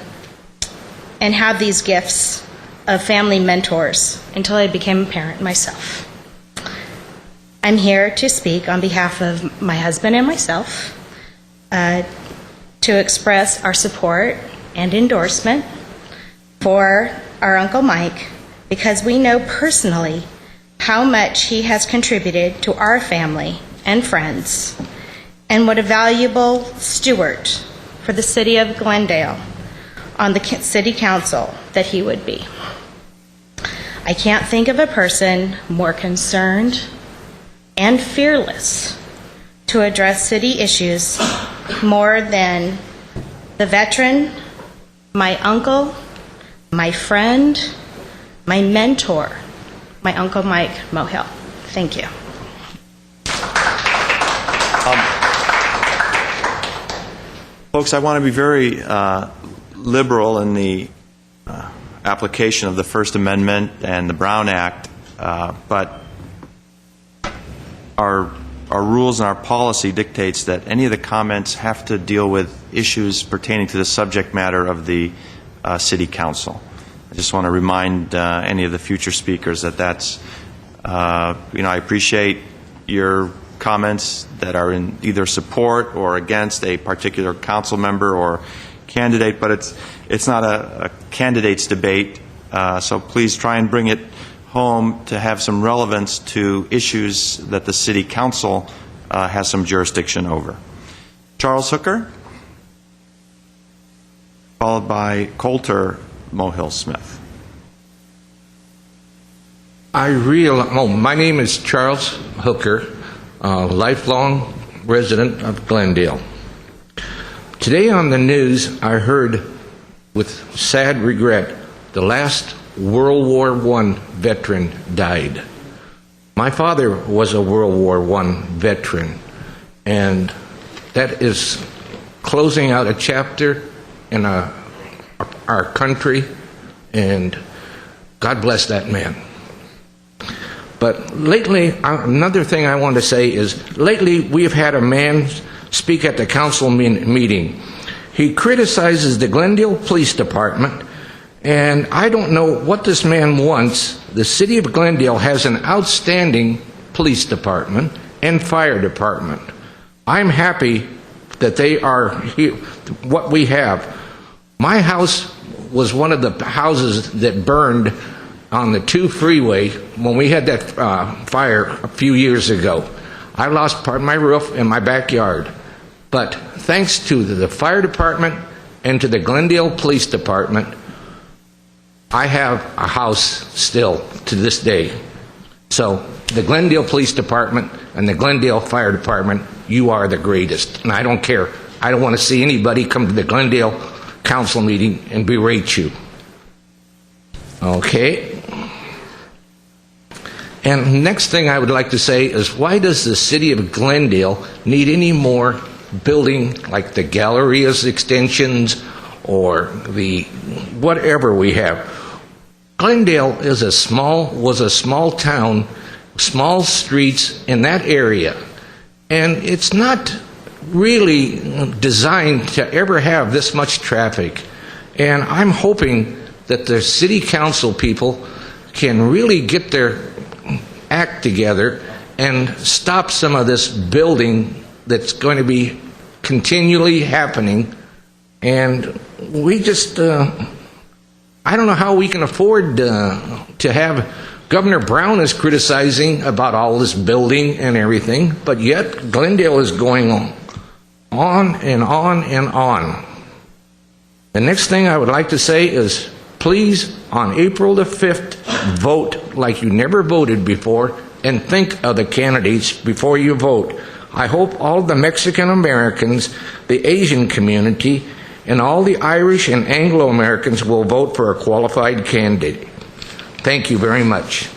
have these gifts of family mentors until I became a parent myself. I'm here to speak on behalf of my husband and myself to express our support and endorsement for our Uncle Mike, because we know personally how much he has contributed to our family and friends, and what a valuable steward for the city of Glendale on the city council that he would be. I can't think of a person more concerned and fearless to address city issues more than the veteran my uncle, my friend, my mentor, my Uncle Mike Mohill. Thank you. Folks, I want to be very liberal in the application of the First Amendment and the Brown Act, but our rules and our policy dictates that any of the comments have to deal with issues pertaining to the subject matter of the City Council. I just want to remind any of the future speakers that that's, I appreciate your comments that are in either support or against a particular council member or candidate, but it's not a candidates debate, so please try and bring it home to have some relevance to issues that the City Council has some jurisdiction over. Charles Hooker, followed by Coulter Mohill Smith. My name is Charles Hooker, lifelong resident of Glendale. Today on the news, I heard with sad regret the last World War I veteran died. My father was a World War I veteran, and that is closing out a chapter in our country, and God bless that man. But lately, another thing I want to say is, lately we have had a man speak at the council meeting. He criticizes the Glendale Police Department, and I don't know what this man wants. The city of Glendale has an outstanding police department and fire department. I'm happy that they are here, what we have. My house was one of the houses that burned on the 2 freeway when we had that fire a few years ago. I lost part of my roof in my backyard. But thanks to the fire department and to the Glendale Police Department, I have a house still to this day. So the Glendale Police Department and the Glendale Fire Department, you are the greatest. And I don't care. I don't want to see anybody come to the Glendale Council meeting and berate you. Okay. And next thing I would like to say is, why does the city of Glendale need any more building like the Galleria's extensions or the whatever we have? Glendale was a small town, small streets in that area, and it's not really designed to ever have this much traffic. And I'm hoping that the city council people can really get their act together and stop some of this building that's going to be continually happening. And we just, I don't know how we can afford to have Governor Brown is criticizing about all this building and everything, but yet Glendale is going on and on and on. The next thing I would like to say is, please, on April the 5th, vote like you never voted before, and think of the candidates before you vote. I hope all the Mexican Americans, the Asian community, and all the Irish and Anglo Americans will vote for a qualified candidate. Thank you very much.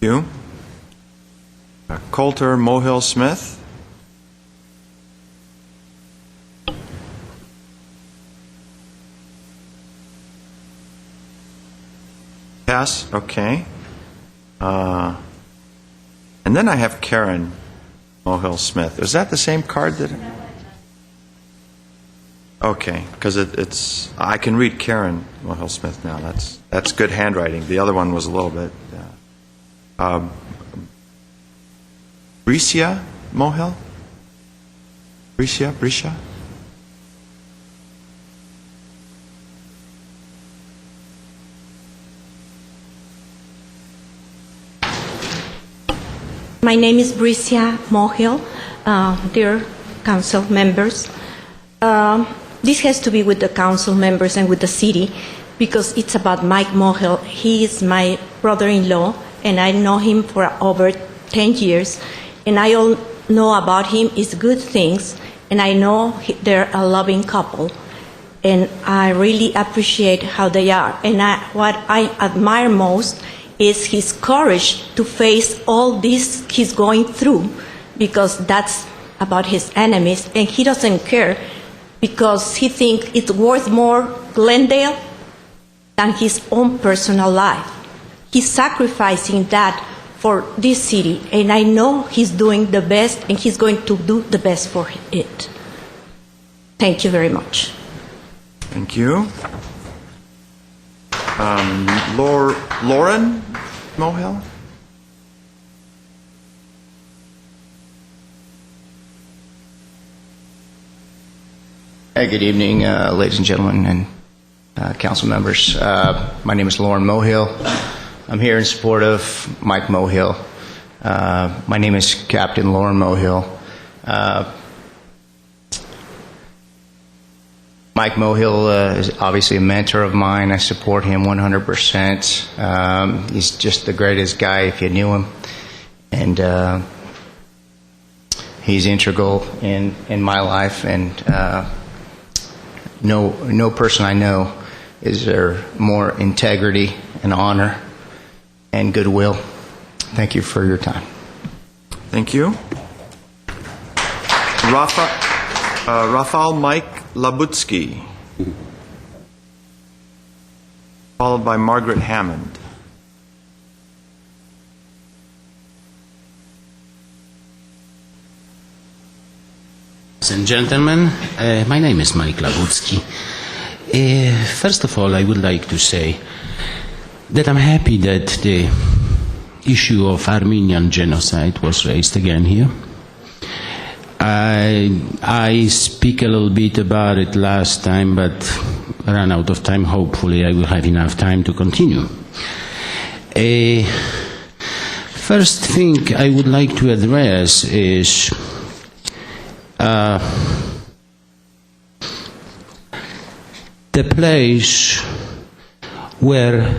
You. Coulter Mohill Smith. Pass. Okay. And then I have Karen Mohill Smith. Is that the same card that? Okay, because it's I can read Karen Mohill Smith now. That's good handwriting. The other one was a little bit. Bricia Mohill. Bricia. My name is Bricia Mohill, dear council members. This has to be with the council members and with the city because it's about Mike Mohill. He is my brother-in-law, and I know him for over 10 years, and I all know about him is good things, and I know they're a loving couple. and I really appreciate how they are. And what I admire most is his courage to face all this he's going through, because that's about his enemies, and he doesn't care because he thinks it's worth more Glendale than his own personal life. He's sacrificing that for this city, and I know he's doing the best, and he's going to do the best for it. Thank you very much. Thank you. Lauren Mohill? Hey, good evening, ladies and gentlemen and council members. My name is Lauren Mohill. I'm here in support of Mike Mohill. My name is Captain Lauren Mohill. Mike Mohill is obviously a mentor of mine. I support him 100%. He's just the greatest guy if you knew him. And he's integral in my life, and no person I know is there more integrity and honor and goodwill. Thank you for your time. Thank you. Rafal Mike Labutsky, followed by Margaret Hammond. Ladies and gentlemen, my name is Mike Labutsky. First of all, I would like to say that I'm happy that the issue of Armenian genocide was raised again here. I speak a little bit about it last time, but ran out of time. Hopefully I will have enough time to continue. First thing I would like to address is the place where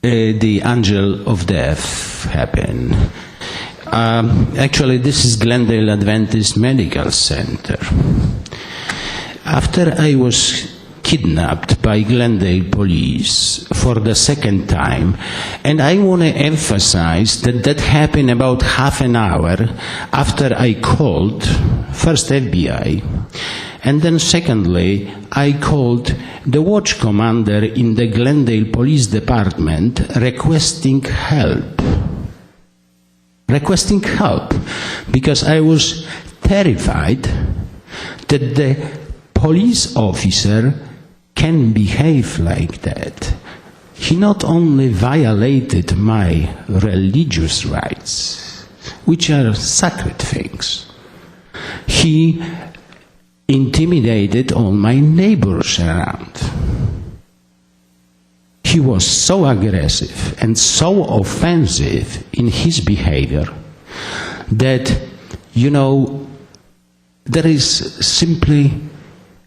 the angel of death happened. Actually, this is Glendale Adventist Medical Center. After I was kidnapped by Glendale police for the second time, and I want to emphasize that that happened about half an hour after I called first FBI, and then secondly I called the watch commander in the Glendale Police Department requesting help, because I was terrified that the police officer can behave like that. He not only violated my religious rights, which are sacred things, he intimidated all my neighbors around. He was so aggressive and so offensive in his behavior that, you know, there is simply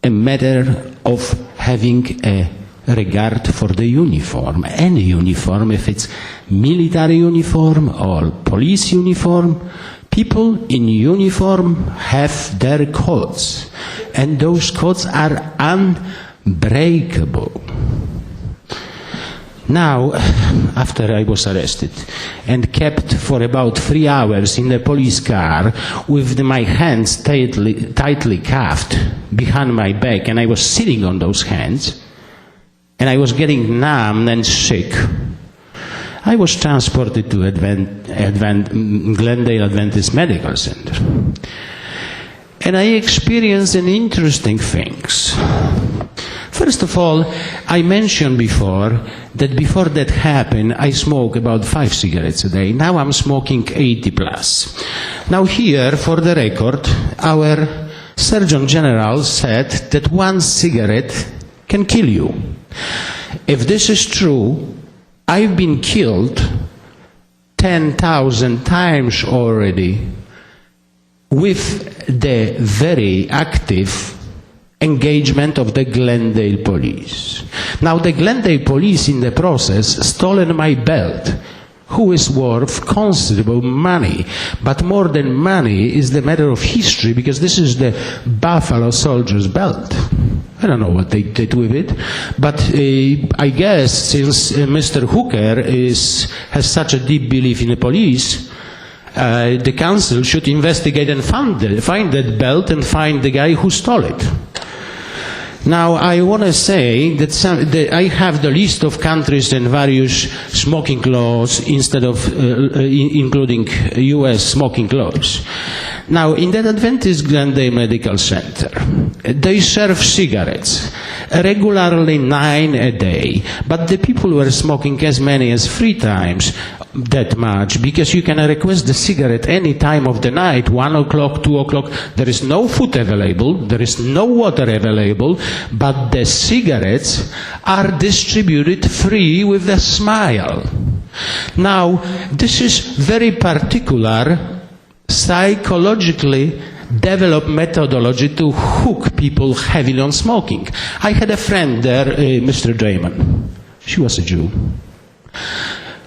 a matter of having a regard for the uniform. Any uniform, if it's military uniform or police uniform, people in uniform have their codes, and those codes are unbreakable. Now, after I was arrested and kept for about 3 hours in the police car with my hands tightly cuffed behind my back, and I was sitting on those hands, and I was getting numb and sick, I was transported to Glendale Adventist Medical Center. And I experienced an interesting things. First of all, I mentioned before that before that happened, I smoked about 5 cigarettes a day. Now I'm smoking 80 plus. Now here, for the record, our Surgeon General said that 1 cigarette can kill you. If this is true, I've been killed 10,000 times already with the very active engagement of the Glendale police. Now the Glendale police in the process stolen my belt, who is worth considerable money. But more than money is the matter of history, because this is the Buffalo Soldier's belt. I don't know what they did with it, but I guess since Mr. Hooker has such a deep belief in the police, the council should investigate and find that belt and find the guy who stole it. Now, I want to say that I have the list of countries and various smoking laws instead of including U.S. smoking laws. Now, in that Adventist Glendale Medical Center, they serve cigarettes, regularly 9 a day, but the people were smoking as many as 3 times that much, because you can request the cigarette any time of the night, 1 o'clock, 2 o'clock. There is no food available, there is no water available, but the cigarettes are distributed free with a smile. Now, this is very particular psychologically developed methodology to hook people heavily on smoking. I had a friend there, Mr. Draymond. She was a Jew.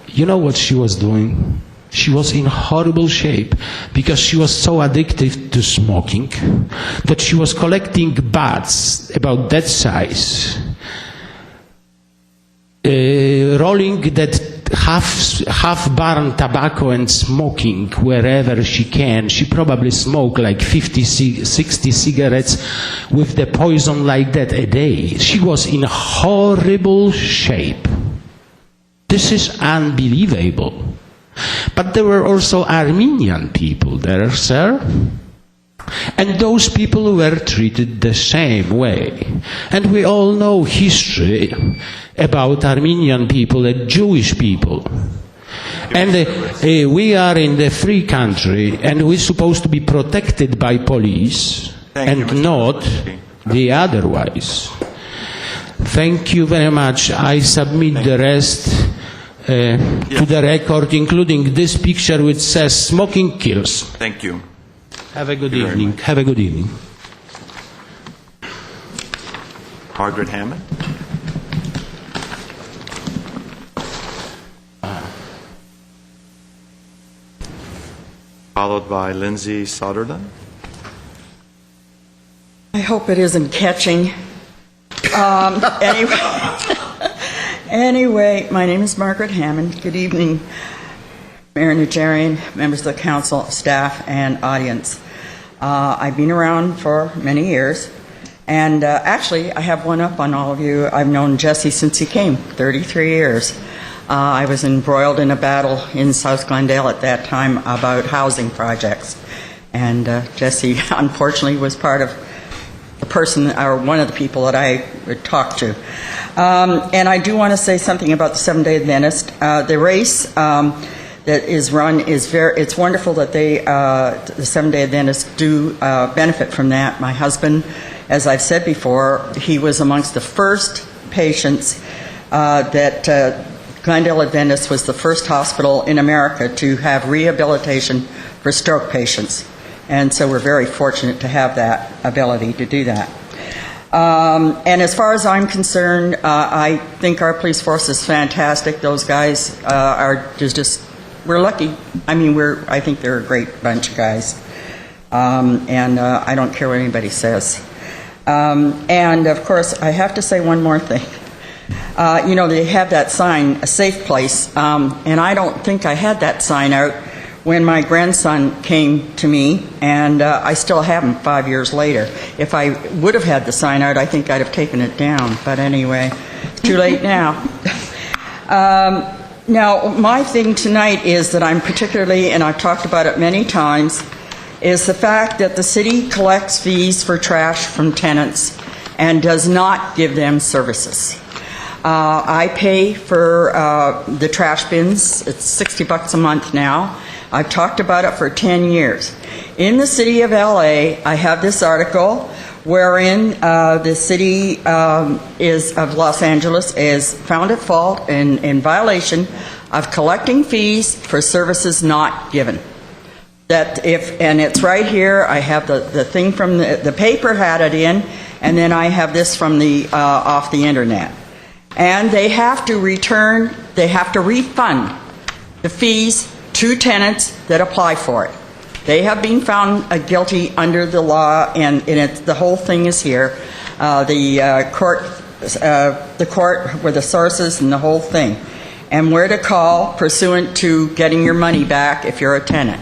You know what she was doing? She was in horrible shape because she was so addicted to smoking that she was collecting butts about that size, rolling that half-burned tobacco and smoking wherever she can. She probably smoked like 50, 60 cigarettes with the poison like that a day. She was in horrible shape. This is unbelievable. But there were also Armenian people there, sir. And those people were treated the same way. And we all know history about Armenian people and Jewish people. And we are in the free country, and we're supposed to be protected by police and not the otherwise. Thank you very much. I submit the rest to the record, including this picture which says "Smoking kills." Thank you. Have a good evening. Have a good evening. Margaret Hammond. Followed by Lindsay Soderlin. I hope it isn't catching. Anyway, my name is Margaret Hammond. Good evening, Mayor Najarian, members of the council, staff, and audience. I've been around for many years, and actually, I have one up on all of you. I've known Jesse since he came, 33 years. I was embroiled in a battle in South Glendale at that time about housing projects, and Jesse, unfortunately, was part of the person, or one of the people that I would talk to. And I do want to say something about the Seventh-day Adventist. The race that is run is it's wonderful that the Seventh-day Adventists do benefit from that. My husband, as I've said before, he was amongst the first patients that Glendale Adventist was the first hospital in America to have rehabilitation for stroke patients. And so we're very fortunate to have that ability to do that. And as far as I'm concerned, I think our police force is fantastic. Those guys are just we're lucky. I mean, I think they're a great bunch of guys. And I don't care what anybody says. And of course, I have to say one more thing. You know, they have that sign, a safe place, and I don't think I had that sign out when my grandson came to me, and I still have him 5 years later. If I would have had the sign out, I think I'd have taken it down. But anyway, it's too late now. Now, my thing tonight is that I'm particularly, and I've talked about it many times, is the fact that the city collects fees for trash from tenants and does not give them services. I pay for the trash bins. It's $60 a month now. I've talked about it for 10 years. In the city of LA, I have this article wherein the city of Los Angeles is found at fault in violation of collecting fees for services not given. And it's right here. I have the thing from the paper had it in, and then I have this from off the internet. And they have to refund the fees to tenants that apply for it. They have been found guilty under the law, and the whole thing is here. the court were the sources and the whole thing, and where to call pursuant to getting your money back if you're a tenant.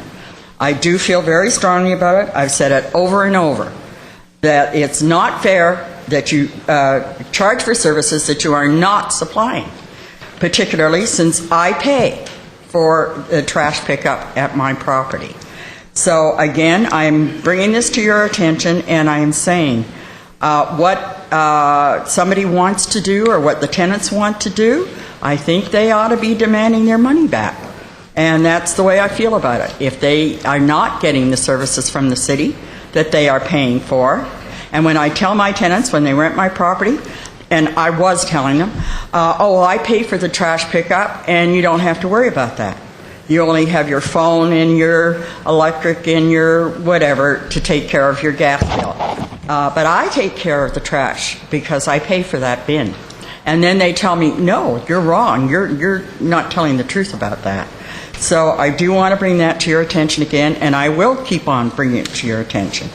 I do feel very strongly about it. I've said it over and over, that it's not fair that you charge for services that you are not supplying, particularly since I pay for the trash pickup at my property. So again, I'm bringing this to your attention, and I am saying what somebody wants to do or what the tenants want to do, I think they ought to be demanding their money back. And that's the way I feel about it. If they are not getting the services from the city that they are paying for, and when I tell my tenants when they rent my property, and I was telling them, oh, I pay for the trash pickup and you don't have to worry about that. You only have your phone and your electric and your whatever to take care of your gas bill. But I take care of the trash because I pay for that bin. And then they tell me, no, you're wrong. You're not telling the truth about that. So I do want to bring that to your attention again, and I will keep on bringing it to your attention.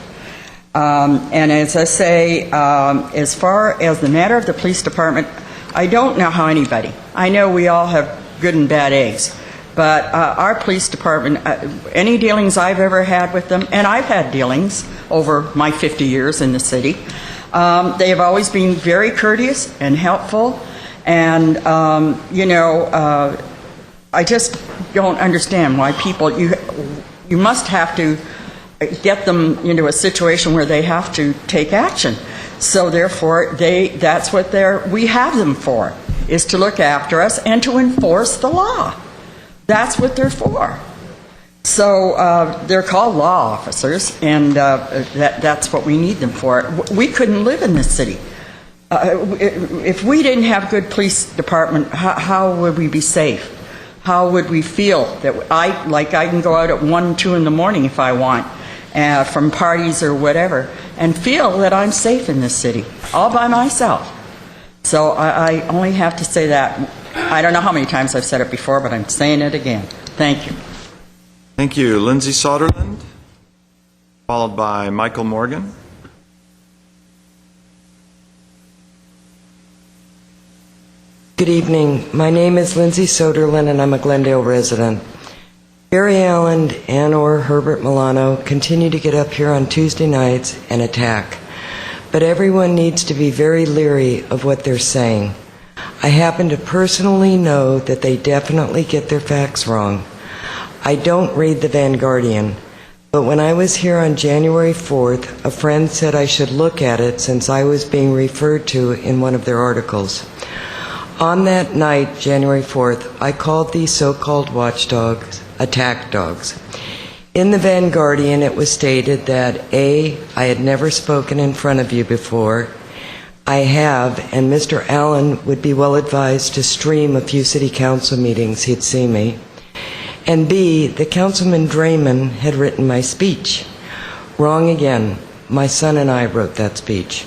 And as I say, as far as the matter of the police department, I don't know how anybody, I know we all have good and bad eggs, but our police department, any dealings I've ever had with them, and I've had dealings over my 50 years in the city, they have always been very courteous and helpful, and, I just don't understand why people, you must have to get them into a situation where they have to take action. So therefore, that's what we have them for, is to look after us and to enforce the law. That's what they're for. So they're called law officers, and that's what we need them for. We couldn't live in this city. If we didn't have a good police department, how would we be safe? How would we feel that I can go out at 1, 2 in the morning if I want, from parties or whatever, and feel that I'm safe in this city, all by myself. So I only have to say that. I don't know how many times I've said it before, but I'm saying it again. Thank you. Thank you. Lindsay Soderlund, followed by Michael Morgan. Good evening. My name is Lindsay Soderlund, and I'm a Glendale resident. Barry Allen and/or Herbert Milano continue to get up here on Tuesday nights and attack, but everyone needs to be very leery of what they're saying. I happen to personally know that they definitely get their facts wrong. I don't read the Vanguardian, but when I was here on January 4th, a friend said I should look at it since I was being referred to in one of their articles. On that night, January 4th, I called these so-called watchdogs attack dogs. In the Vanguardian, it was stated that A, I had never spoken in front of you before. I have, and Mr. Allen would be well advised to stream a few city council meetings. He'd see me. And B, the Councilman Draymond had written my speech. Wrong again. My son and I wrote that speech.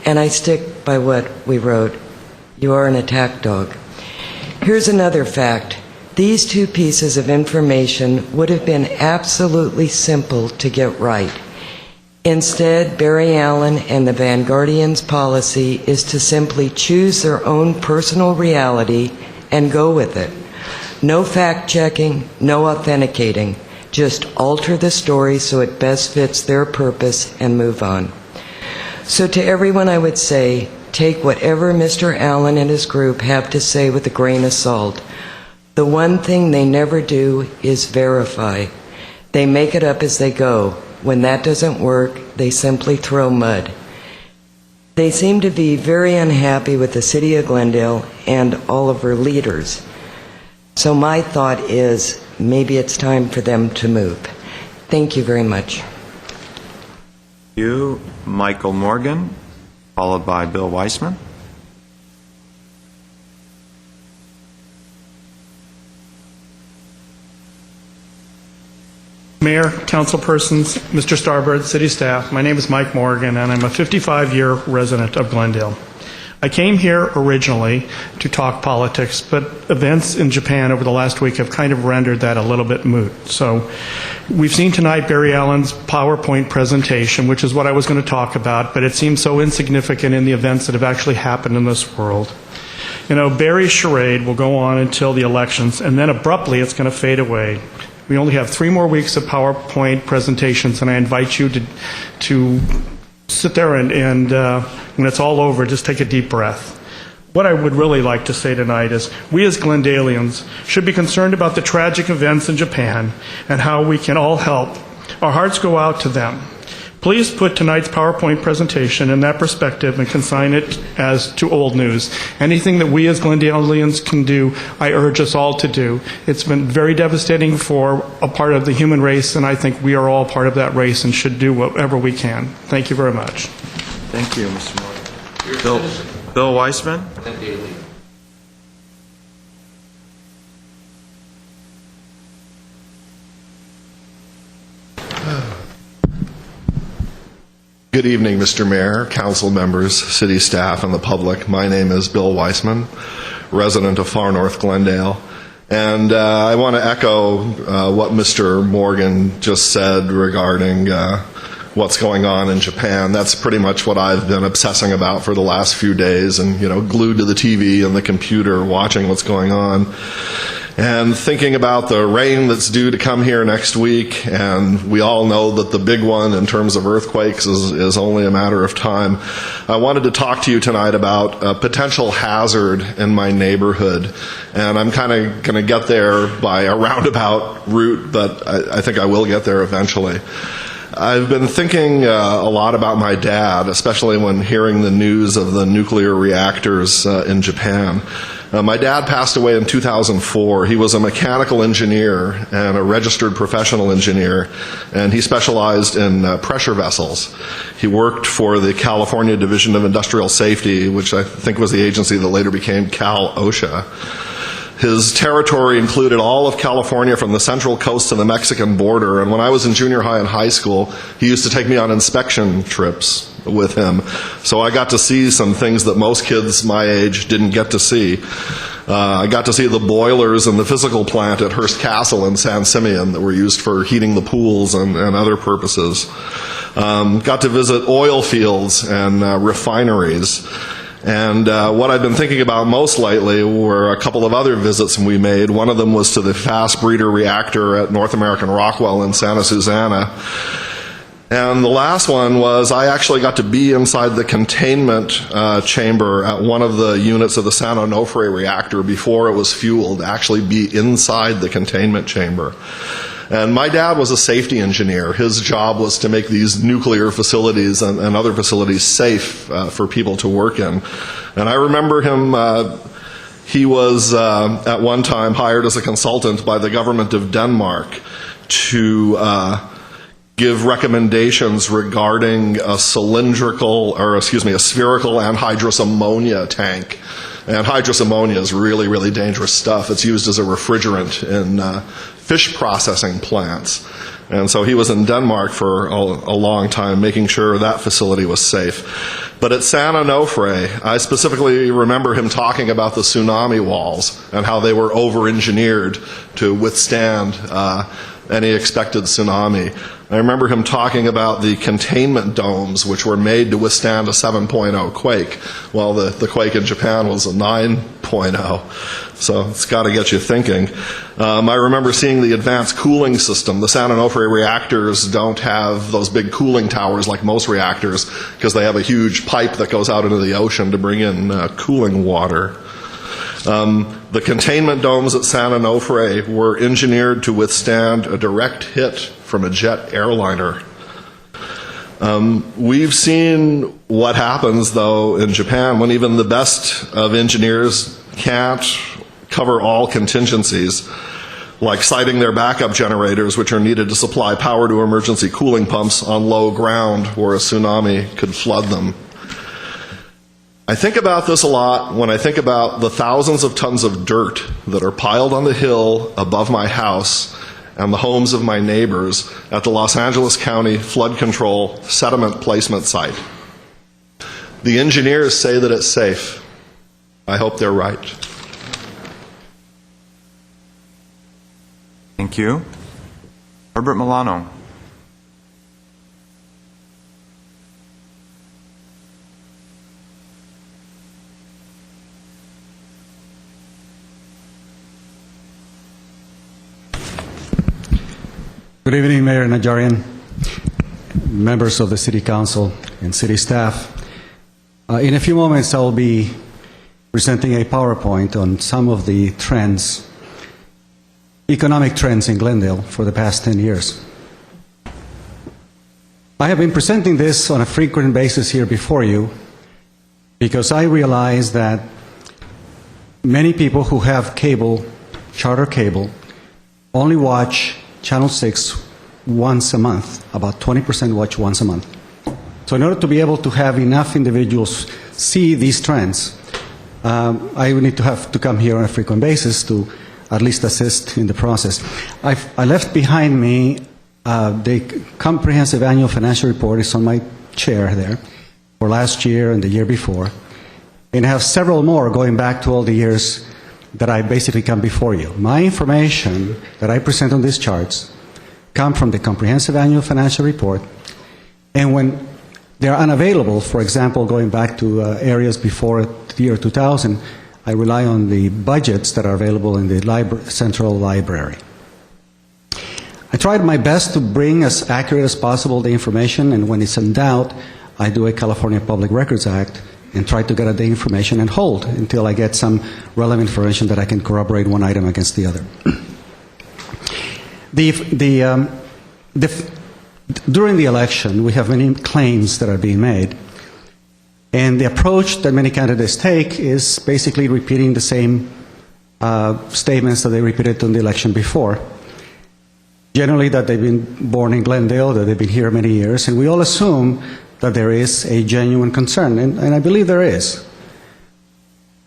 And I stick by what we wrote. You are an attack dog. Here's another fact. These two pieces of information would have been absolutely simple to get right. Instead, Barry Allen and the Vanguardian's policy is to simply choose their own personal reality and go with it. No fact-checking, no authenticating. Just alter the story so it best fits their purpose and move on. So to everyone I would say, take whatever Mr. Allen and his group have to say with a grain of salt. The one thing they never do is verify. They make it up as they go. When that doesn't work, they simply throw mud. They seem to be very unhappy with the city of Glendale and all of her leaders. So my thought is maybe it's time for them to move. Thank you very much. Thank you, Michael Morgan, followed by Bill Weissman. Mayor, councilpersons, Mr. Starbird, city staff, my name is Mike Morgan, and I'm a 55-year resident of Glendale. I came here originally to talk politics, but events in Japan over the last week have kind of rendered that a little bit moot. So we've seen tonight Barry Allen's PowerPoint presentation, which is what I was going to talk about, but it seems so insignificant in the events that have actually happened in this world. You know, Barry's charade will go on until the elections, and then abruptly it's going to fade away. We only have 3 more weeks of PowerPoint presentations, and I invite you to sit there and when it's all over, just take a deep breath. What I would really like to say tonight is we as Glendalians should be concerned about the tragic events in Japan and how we can all help. Our hearts go out to them. Please put tonight's PowerPoint presentation in that perspective and consign it as to old news. Anything that we as Glendalians can do, I urge us all to do. It's been very devastating for a part of the human race, and I think we are all part of that race and should do whatever we can. Thank you very much. Thank you, Mr. Moore. Bill Weissman? Good evening, Mr. Mayor, council members, city staff, and the public. My name is Bill Weissman, resident of far north Glendale. And I want to echo what Mr. Morgan just said regarding what's going on in Japan. That's pretty much what I've been obsessing about for the last few days, and glued to the TV and the computer watching what's going on. And thinking about the rain that's due to come here next week, and we all know that the big one in terms of earthquakes is only a matter of time. I wanted to talk to you tonight about a potential hazard in my neighborhood, and I'm kind of going to get there by a roundabout route, but I think I will get there eventually. I've been thinking a lot about my dad, especially when hearing the news of the nuclear reactors in Japan. My dad passed away in 2004. He was a mechanical engineer and a registered professional engineer, and he specialized in pressure vessels. He worked for the California Division of Industrial Safety, which I think was the agency that later became Cal OSHA. His territory included all of California from the central coast to the Mexican border, and when I was in junior high and high school, he used to take me on inspection trips with him. So I got to see some things that most kids my age didn't get to see. I got to see the boilers in the physical plant at Hearst Castle in San Simeon that were used for heating the pools and other purposes. Got to visit oil fields and refineries. And what I've been thinking about most lately were a couple of other visits we made. One of them was to the fast breeder reactor at North American Rockwell in Santa Susana. And the last one was I actually got to be inside the containment chamber at one of the units of the San Onofre reactor before it was fueled, actually be inside the containment chamber. And my dad was a safety engineer. His job was to make these nuclear facilities and other facilities safe for people to work in. And I remember him, he was at one time hired as a consultant by the government of Denmark to give recommendations regarding a spherical anhydrous ammonia tank. And hydrous ammonia is really, really dangerous stuff. It's used as a refrigerant in fish processing plants. And so he was in Denmark for a long time, making sure that facility was safe. But at San Onofre, I specifically remember him talking about the tsunami walls and how they were over-engineered to withstand any expected tsunami. I remember him talking about the containment domes, which were made to withstand a 7.0 quake, while the quake in Japan was a 9.0. So it's got to get you thinking. I remember seeing the advanced cooling system. The San Onofre reactors don't have those big cooling towers like most reactors because they have a huge pipe that goes out into the ocean to bring in cooling water. The containment domes at San Onofre were engineered to withstand a direct hit from a jet airliner. We've seen what happens, though, in Japan when even the best of engineers can't cover all contingencies, like siting their backup generators, which are needed to supply power to emergency cooling pumps on low ground where a tsunami could flood them. I think about this a lot when I think about the thousands of tons of dirt that are piled on the hill above my house and the homes of my neighbors at the Los Angeles County Flood Control Sediment Placement Site. The engineers say that it's safe. I hope they're right. Thank you. Herbert Milano. Good evening, Mayor Najarian, members of the City Council, and City staff. In a few moments, I will be presenting a PowerPoint on some of the trends, economic trends in Glendale for the past 10 years. I have been presenting this on a frequent basis here before you because I realize that many people who have cable, charter cable, only watch Channel 6 once a month. About 20% watch once a month. So in order to be able to have enough individuals see these trends, I would need to have to come here on a frequent basis to at least assist in the process. I left behind me the comprehensive annual financial report. Is on my chair there for last year and the year before. And I have several more going back to all the years that I basically come before you. My information that I present on these charts come from the comprehensive annual financial report, and when they're unavailable, for example, going back to areas before the year 2000, I rely on the budgets that are available in the central library. I tried my best to bring as accurate as possible the information, and when it's in doubt, I do a California Public Records Act and try to get at the information and hold until I get some relevant information that I can corroborate one item against the other. During the election, we have many claims that are being made, and the approach that many candidates take is basically repeating the same statements that they repeated on the election before. Generally, that they've been born in Glendale, that they've been here many years, and we all assume that there is a genuine concern, and I believe there is.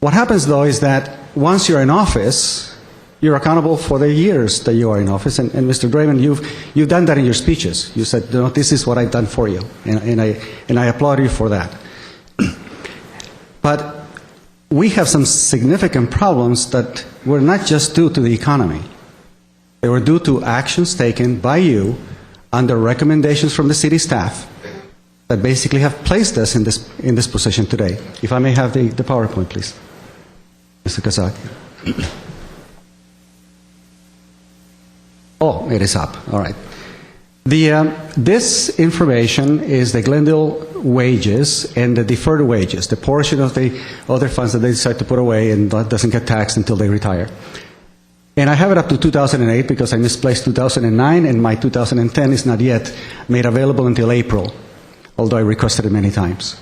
What happens, though, is that once you're in office, you're accountable for the years that you are in office, and Mr. Draven, you've done that in your speeches. You said, no, this is what I've done for you, and I applaud you for that. But we have some significant problems that were not just due to the economy. They were due to actions taken by you under recommendations from the city staff that basically have placed us in this position today. If I may have the PowerPoint, please. Mr. Kazaki. Oh, it is up. All right. This information is the Glendale wages and the deferred wages, the portion of the other funds that they decide to put away and that doesn't get taxed until they retire. And I have it up to 2008 because I misplaced 2009, and my 2010 is not yet made available until April, although I requested it many times.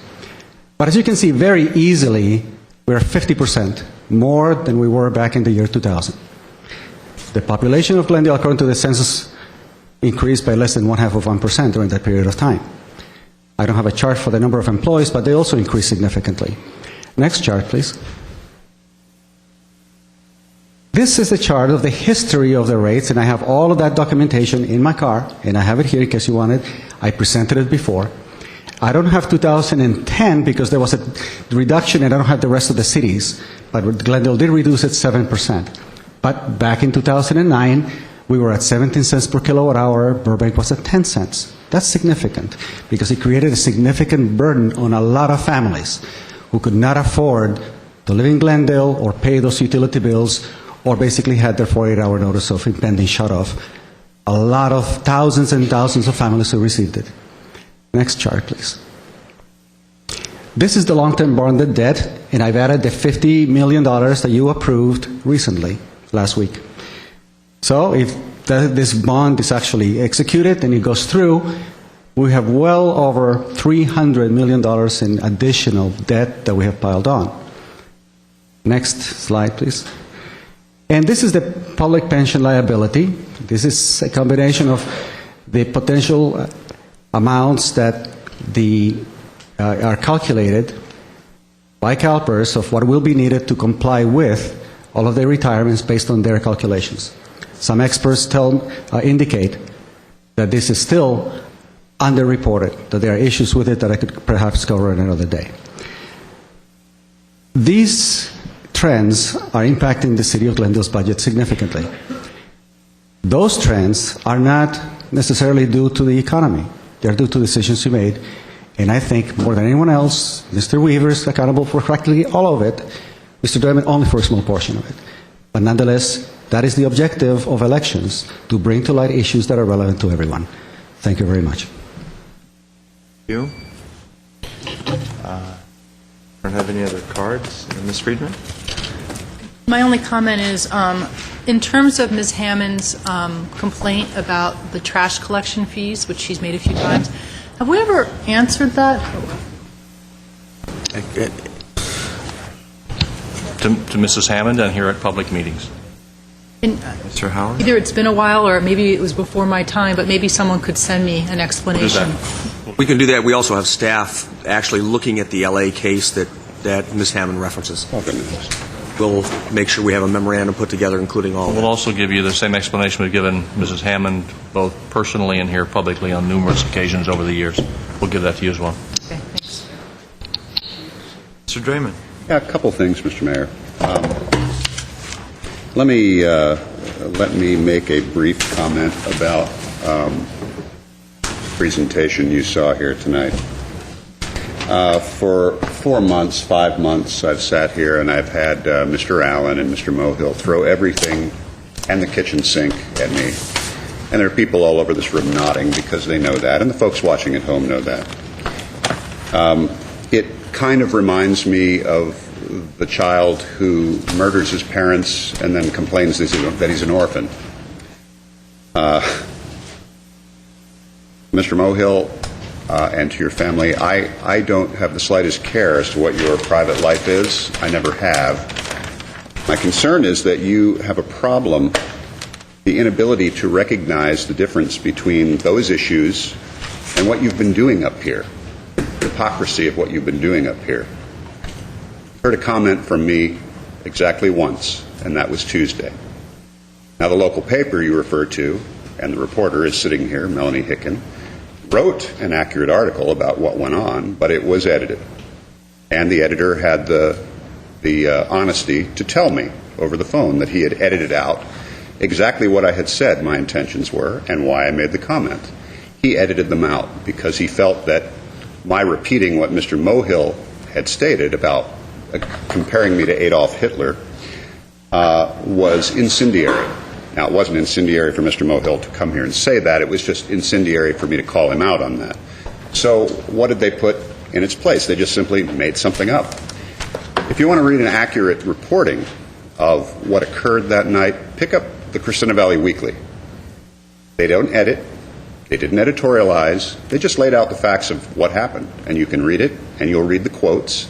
But as you can see very easily, we're 50% more than we were back in the year 2000. The population of Glendale, according to the census, increased by less than 0.5% during that period of time. I don't have a chart for the number of employees, but they also increased significantly. Next chart, please. This is a chart of the history of the rates, and I have all of that documentation in my car, and I have it here in case you want it. I presented it before. I don't have 2010 because there was a reduction, and I don't have the rest of the cities, but Glendale did reduce it 7%. But back in 2009, we were at 17 cents per kilowatt hour. Burbank was at 10 cents. That's significant because it created a significant burden on a lot of families who could not afford to live in Glendale or pay those utility bills, or basically had their 48-hour notice of impending shutoff. A lot of thousands and thousands of families who received it. Next chart, please. This is the long-term bonded debt, and I've added the $50 million that you approved recently, last week. So if this bond is actually executed and it goes through, we have well over $300 million in additional debt that we have piled on. Next slide, please. And this is the public pension liability. This is a combination of the potential amounts that are calculated by CalPERS of what will be needed to comply with all of their retirements based on their calculations. Some experts indicate that this is still underreported, that there are issues with it that I could perhaps cover another day. These trends are impacting the city of Glendale's budget significantly. Those trends are not necessarily due to the economy. They're due to decisions you made. And I think more than anyone else, Mr. Weaver is accountable for practically all of it, Mr. Durham only for a small portion of it. But nonetheless, that is the objective of elections, to bring to light issues that are relevant to everyone. Thank you very much. Thank you. Don't have any other cards? Ms. Friedman? My only comment is, in terms of Ms. Hammond's complaint about the trash collection fees, which she's made a few times, have we ever answered that? To Mrs. Hammond and here at public meetings. Mr. Howard? Either it's been a while or maybe it was before my time, but maybe someone could send me an explanation. We can do that. We also have staff actually looking at the L.A. case that Ms. Hammond references. We'll make sure we have a memorandum put together, including all of that. We'll also give you the same explanation we've given Mrs. Hammond, both personally and here publicly on numerous occasions over the years. We'll give that to you as well. Okay, thanks. Mr. Draymond? Yeah, a couple things, Mr. Mayor. Let me make a brief comment about the presentation you saw here tonight. For 4 months, 5 months, I've sat here and I've had Mr. Allen and Mr. Mohill throw everything and the kitchen sink at me. And there are people all over this room nodding because they know that, and the folks watching at home know that. It kind of reminds me of the child who murders his parents and then complains that he's an orphan. Mr. Mohill, and to your family, I don't have the slightest care as to what your private life is. I never have. My concern is that you have a problem, the inability to recognize the difference between those issues and what you've been doing up here, the hypocrisy of what you've been doing up here. I heard a comment from me exactly once, and that was Tuesday. Now, the local paper you refer to, and the reporter is sitting here, Melanie Hicken, wrote an accurate article about what went on, but it was edited. And the editor had the honesty to tell me over the phone that he had edited out exactly what I had said my intentions were and why I made the comment. He edited them out because he felt that my repeating what Mr. Mohill had stated about comparing me to Adolf Hitler was incendiary. Now, it wasn't incendiary for Mr. Mohill to come here and say that. It was just incendiary for me to call him out on that. So what did they put in its place? They just simply made something up. If you want to read an accurate reporting of what occurred that night, pick up the Crescenta Valley Weekly. They don't edit. They didn't editorialize. They just laid out the facts of what happened. And you can read it, and you'll read the quotes,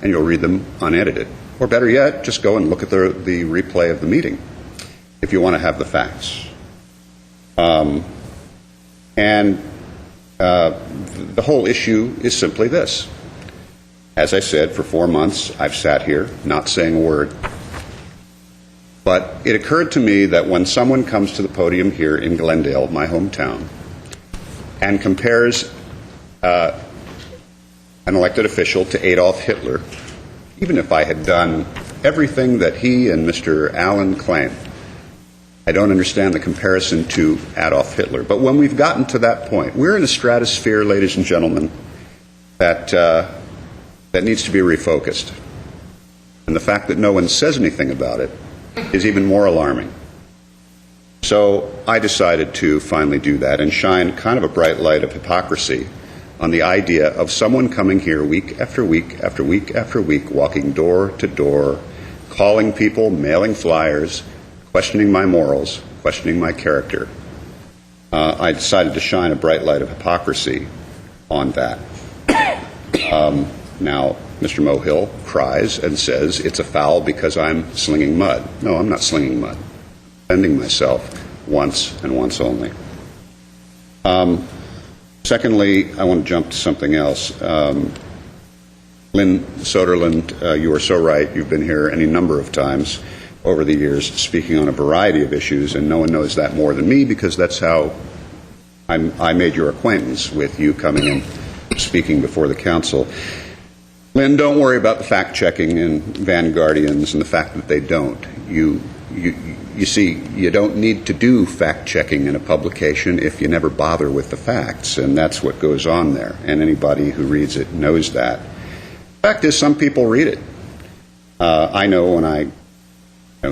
and you'll read them unedited. Or better yet, just go and look at the replay of the meeting if you want to have the facts. The whole issue is simply this. As I said, for 4 months, I've sat here not saying a word. But it occurred to me that when someone comes to the podium here in Glendale, my hometown, and compares an elected official to Adolf Hitler, even if I had done everything that he and Mr. Allen claimed, I don't understand the comparison to Adolf Hitler. But when we've gotten to that point, we're in a stratosphere, ladies and gentlemen, that needs to be refocused. And the fact that no one says anything about it is even more alarming. So I decided to finally do that and shine kind of a bright light of hypocrisy on the idea of someone coming here week after week after week after week, walking door to door, calling people, mailing flyers, questioning my morals, questioning my character. I decided to shine a bright light of hypocrisy on that. Now, Mr. Mohill cries and says it's a foul because I'm slinging mud. No, I'm not slinging mud. I'm defending myself once and once only. Secondly, I want to jump to something else. Lynn Soderlund, you are so right. You've been here any number of times over the years speaking on a variety of issues, and no one knows that more than me because that's how I made your acquaintance with you coming and speaking before the council. Lynn, don't worry about the fact-checking and Vanguardians and the fact that they don't. You see, you don't need to do fact-checking in a publication if you never bother with the facts, and that's what goes on there, and anybody who reads it knows that. The fact is, some people read it. I know when I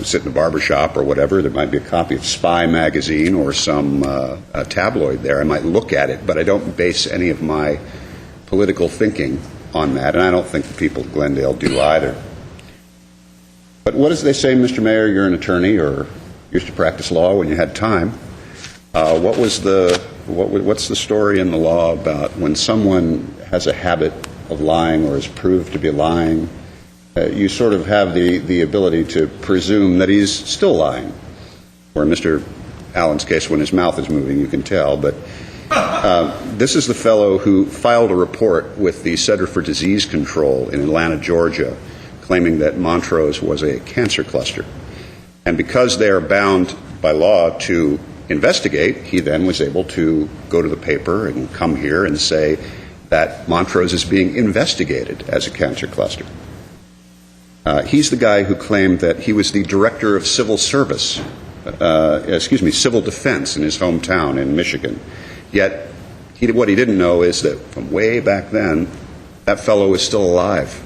sit in a barber shop or whatever, there might be a copy of Spy magazine or some tabloid there. I might look at it, but I don't base any of my political thinking on that, and I don't think the people of Glendale do either. But what does they say, Mr. Mayor? You're an attorney or used to practice law when you had time. What's the story in the law about when someone has a habit of lying or is proved to be lying? You sort of have the ability to presume that he's still lying. Or in Mr. Allen's case, when his mouth is moving, you can tell. But this is the fellow who filed a report with the Center for Disease Control in Atlanta, Georgia, claiming that Montrose was a cancer cluster. And because they are bound by law to investigate, he then was able to go to the paper and come here and say that Montrose is being investigated as a cancer cluster. He's the guy who claimed that he was the director of civil defense in his hometown in Michigan. Yet, what he didn't know is that from way back then, that fellow was still alive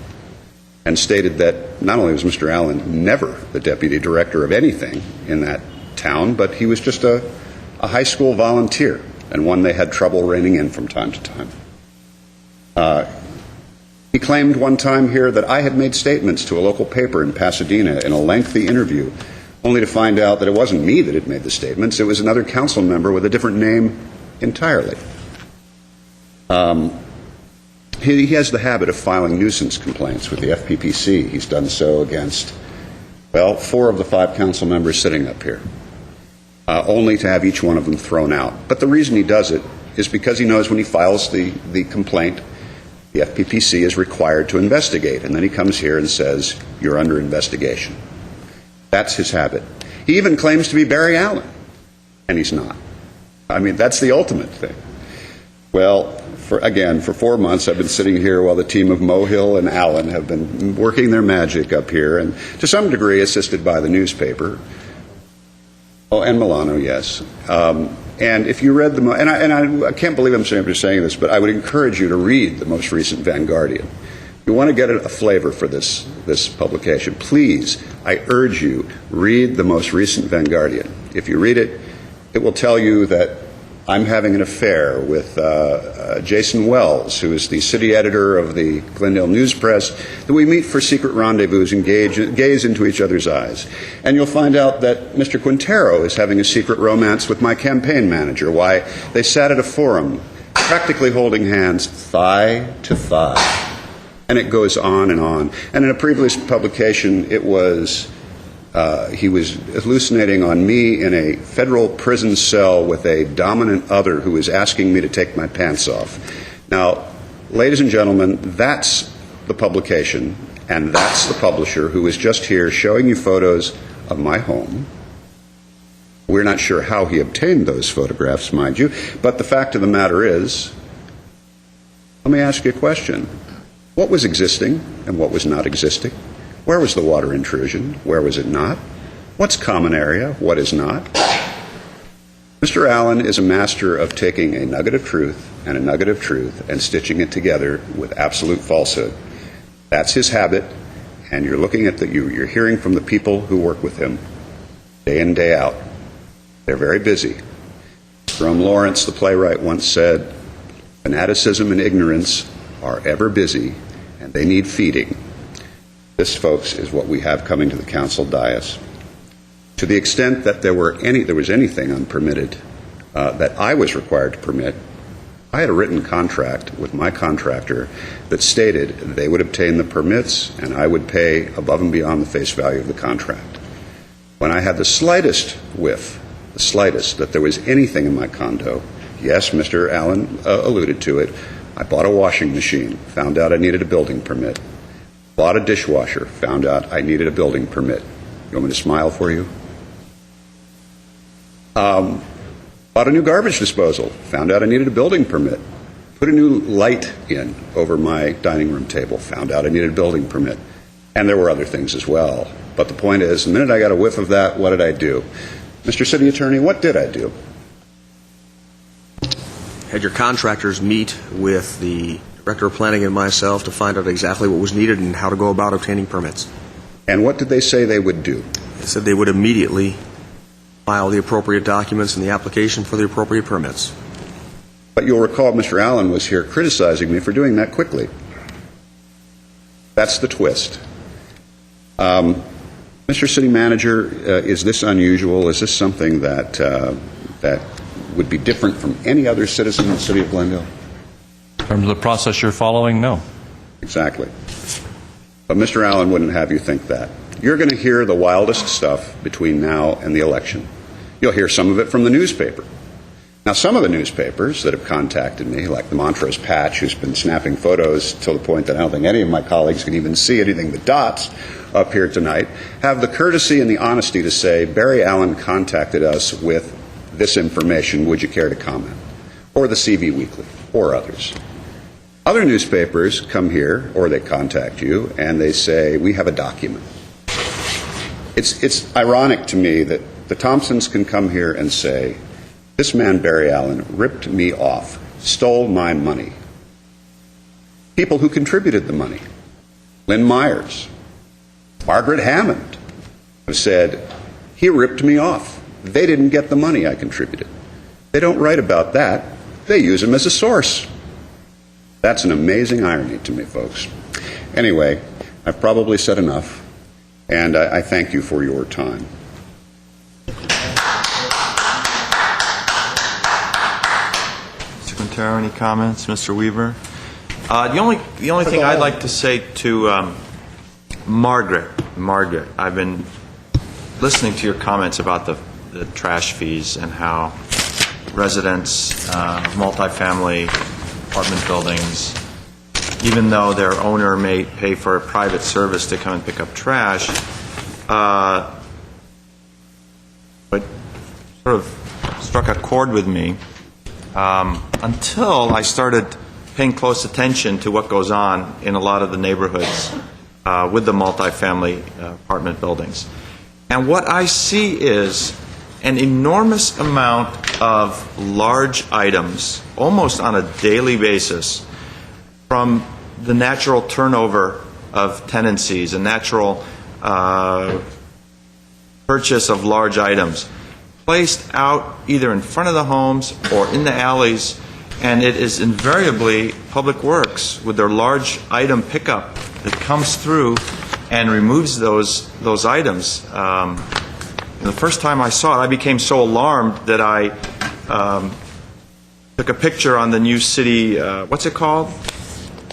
and stated that not only was Mr. Allen never the deputy director of anything in that town, but he was just a high school volunteer and one they had trouble reining in from time to time. He claimed one time here that I had made statements to a local paper in Pasadena in a lengthy interview, only to find out that it wasn't me that had made the statements, it was another council member with a different name entirely. He has the habit of filing nuisance complaints with the FPPC. He's done so against, 4 of the 5 council members sitting up here, only to have each one of them thrown out. But the reason he does it is because he knows when he files the complaint, the FPPC is required to investigate, and then he comes here and says, you're under investigation. That's his habit. He even claims to be Barry Allen, and he's not. I mean, that's the ultimate thing. Well, for 4 months, I've been sitting here while the team of Mohill and Allen have been working their magic up here, and to some degree assisted by the newspaper. Oh, and Milano, yes. And if you read I can't believe I'm saying this, but I would encourage you to read the most recent Vanguardian. If you want to get a flavor for this publication, please, I urge you, read the most recent Vanguardian. If you read it, it will tell you that I'm having an affair with Jason Wells, who is the city editor of the Glendale News Press, that we meet for secret rendezvous and gaze into each other's eyes. And you'll find out that Mr. Quintero is having a secret romance with my campaign manager, why they sat at a forum, practically holding hands, thigh to thigh. And it goes on and on. And in a previous publication, it was he was hallucinating on me in a federal prison cell with a dominant other who was asking me to take my pants off. Now, ladies and gentlemen, that's the publication, and that's the publisher who is just here showing you photos of my home. We're not sure how he obtained those photographs, mind you, but the fact of the matter is, let me ask you a question. What was existing and what was not existing? Where was the water intrusion? Where was it not? What's common area? What is not? Mr. Allen is a master of taking a nugget of truth and a nugget of truth and stitching it together with absolute falsehood. That's his habit, and you're looking at you're hearing from the people who work with him day in, day out. They're very busy. Jerome Lawrence, the playwright, once said, fanaticism and ignorance are ever busy, and they need feeding. This, folks, is what we have coming to the council dais. To the extent that there was anything unpermitted that I was required to permit, I had a written contract with my contractor that stated they would obtain the permits and I would pay above and beyond the face value of the contract. When I had the slightest whiff, that there was anything in my condo, yes, Mr. Allen alluded to it, I bought a washing machine, found out I needed a building permit. Bought a dishwasher, found out I needed a building permit. You want me to smile for you? Bought a new garbage disposal, found out I needed a building permit. put a new light in over my dining room table, found out I needed a building permit. And there were other things as well. But the point is, the minute I got a whiff of that, what did I do? Mr. City Attorney, what did I do? Had your contractors meet with the Director of Planning and myself to find out exactly what was needed and how to go about obtaining permits. And what did they say they would do? They said they would immediately file the appropriate documents and the application for the appropriate permits. But you'll recall Mr. Allen was here criticizing me for doing that quickly. That's the twist. Mr. City Manager, is this unusual? Is this something that would be different from any other citizen in the City of Glendale? In terms of the process you're following, no. Exactly. But Mr. Allen wouldn't have you think that. You're going to hear the wildest stuff between now and the election. You'll hear some of it from the newspaper. Now, some of the newspapers that have contacted me, like the Montrose Patch, who's been snapping photos to the point that I don't think any of my colleagues can even see anything but dots up here tonight, have the courtesy and the honesty to say, Barry Allen contacted us with this information. Would you care to comment? Or the CV Weekly, or others. Other newspapers come here, or they contact you, and they say, we have a document. It's ironic to me that the Thompsons can come here and say, this man, Barry Allen, ripped me off, stole my money. People who contributed the money, Lynn Myers, Margaret Hammond, have said, he ripped me off. They didn't get the money I contributed. They don't write about that. They use him as a source. That's an amazing irony to me, folks. Anyway, I've probably said enough, and I thank you for your time. Any comments, Mr. Weaver? The only thing I'd like to say to Margaret, I've been listening to your comments about the trash fees and how residents, multifamily apartment buildings, even though their owner may pay for a private service to come and pick up trash, but sort of struck a chord with me. Until I started paying close attention to what goes on in a lot of the neighborhoods with the multifamily apartment buildings. And what I see is an enormous amount of large items, almost on a daily basis, from the natural turnover of tenancies, a natural purchase of large items, placed out either in front of the homes or in the alleys, and it is invariably Public Works with their large item pickup that comes through and removes those items. The first time I saw it, I became so alarmed that I took a picture on the new city, what's it called?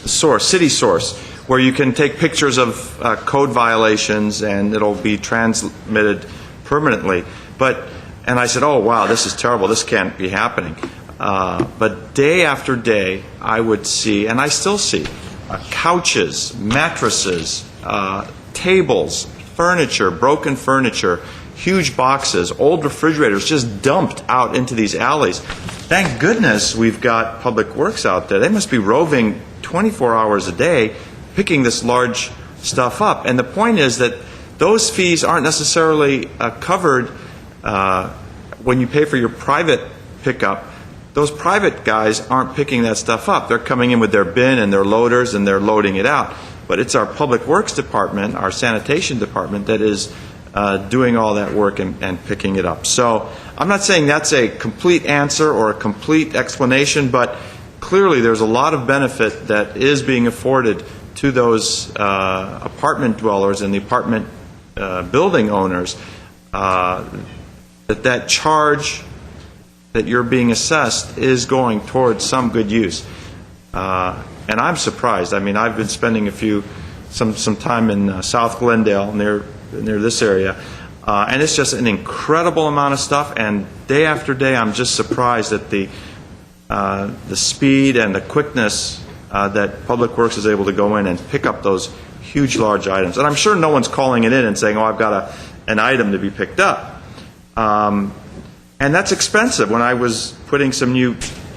City Source, where you can take pictures of code violations and it'll be transmitted permanently. And I said, oh, wow, this is terrible. This can't be happening. But day after day, I would see, and I still see, couches, mattresses, tables, furniture, broken furniture, huge boxes, old refrigerators just dumped out into these alleys. Thank goodness we've got Public Works out there. They must be roving 24 hours a day picking this large stuff up. And the point is that those fees aren't necessarily covered when you pay for your private pickup. Those private guys aren't picking that stuff up. They're coming in with their bin and their loaders and they're loading it out. But it's our Public Works Department, our sanitation department, that is doing all that work and picking it up. So I'm not saying that's a complete answer or a complete explanation, but clearly there's a lot of benefit that is being afforded to those apartment dwellers and the apartment building owners, that charge that you're being assessed is going towards some good use. And I'm surprised. I mean, I've been spending some time in South Glendale, near this area, and it's just an incredible amount of stuff, and day after day I'm just surprised at the speed and the quickness that Public Works is able to go in and pick up those huge, large items. And I'm sure no one's calling it in and saying, oh, I've got an item to be picked up. And that's expensive. When I was putting some new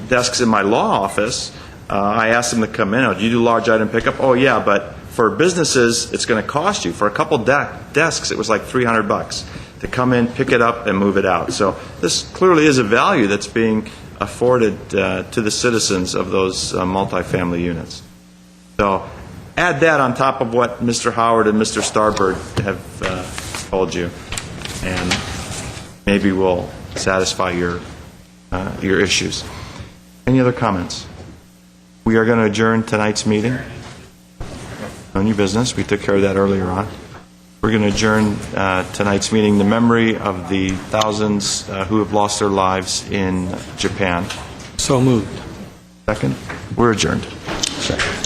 desks in my law office, I asked them to come in. Oh, do you do large item pickup? Oh, yeah, but for businesses, it's going to cost you. For a couple desks, it was like $300 to come in, pick it up, and move it out. So this clearly is a value that's being afforded to the citizens of those multifamily units. So add that on top of what Mr. Howard and Mr. Starbird have told you, and maybe we'll satisfy your issues. Any other comments? We are going to adjourn tonight's meeting. No new business. We took care of that earlier on. We're going to adjourn tonight's meeting in the memory of the thousands who have lost their lives in Japan. So moved. Second? We're adjourned. Second.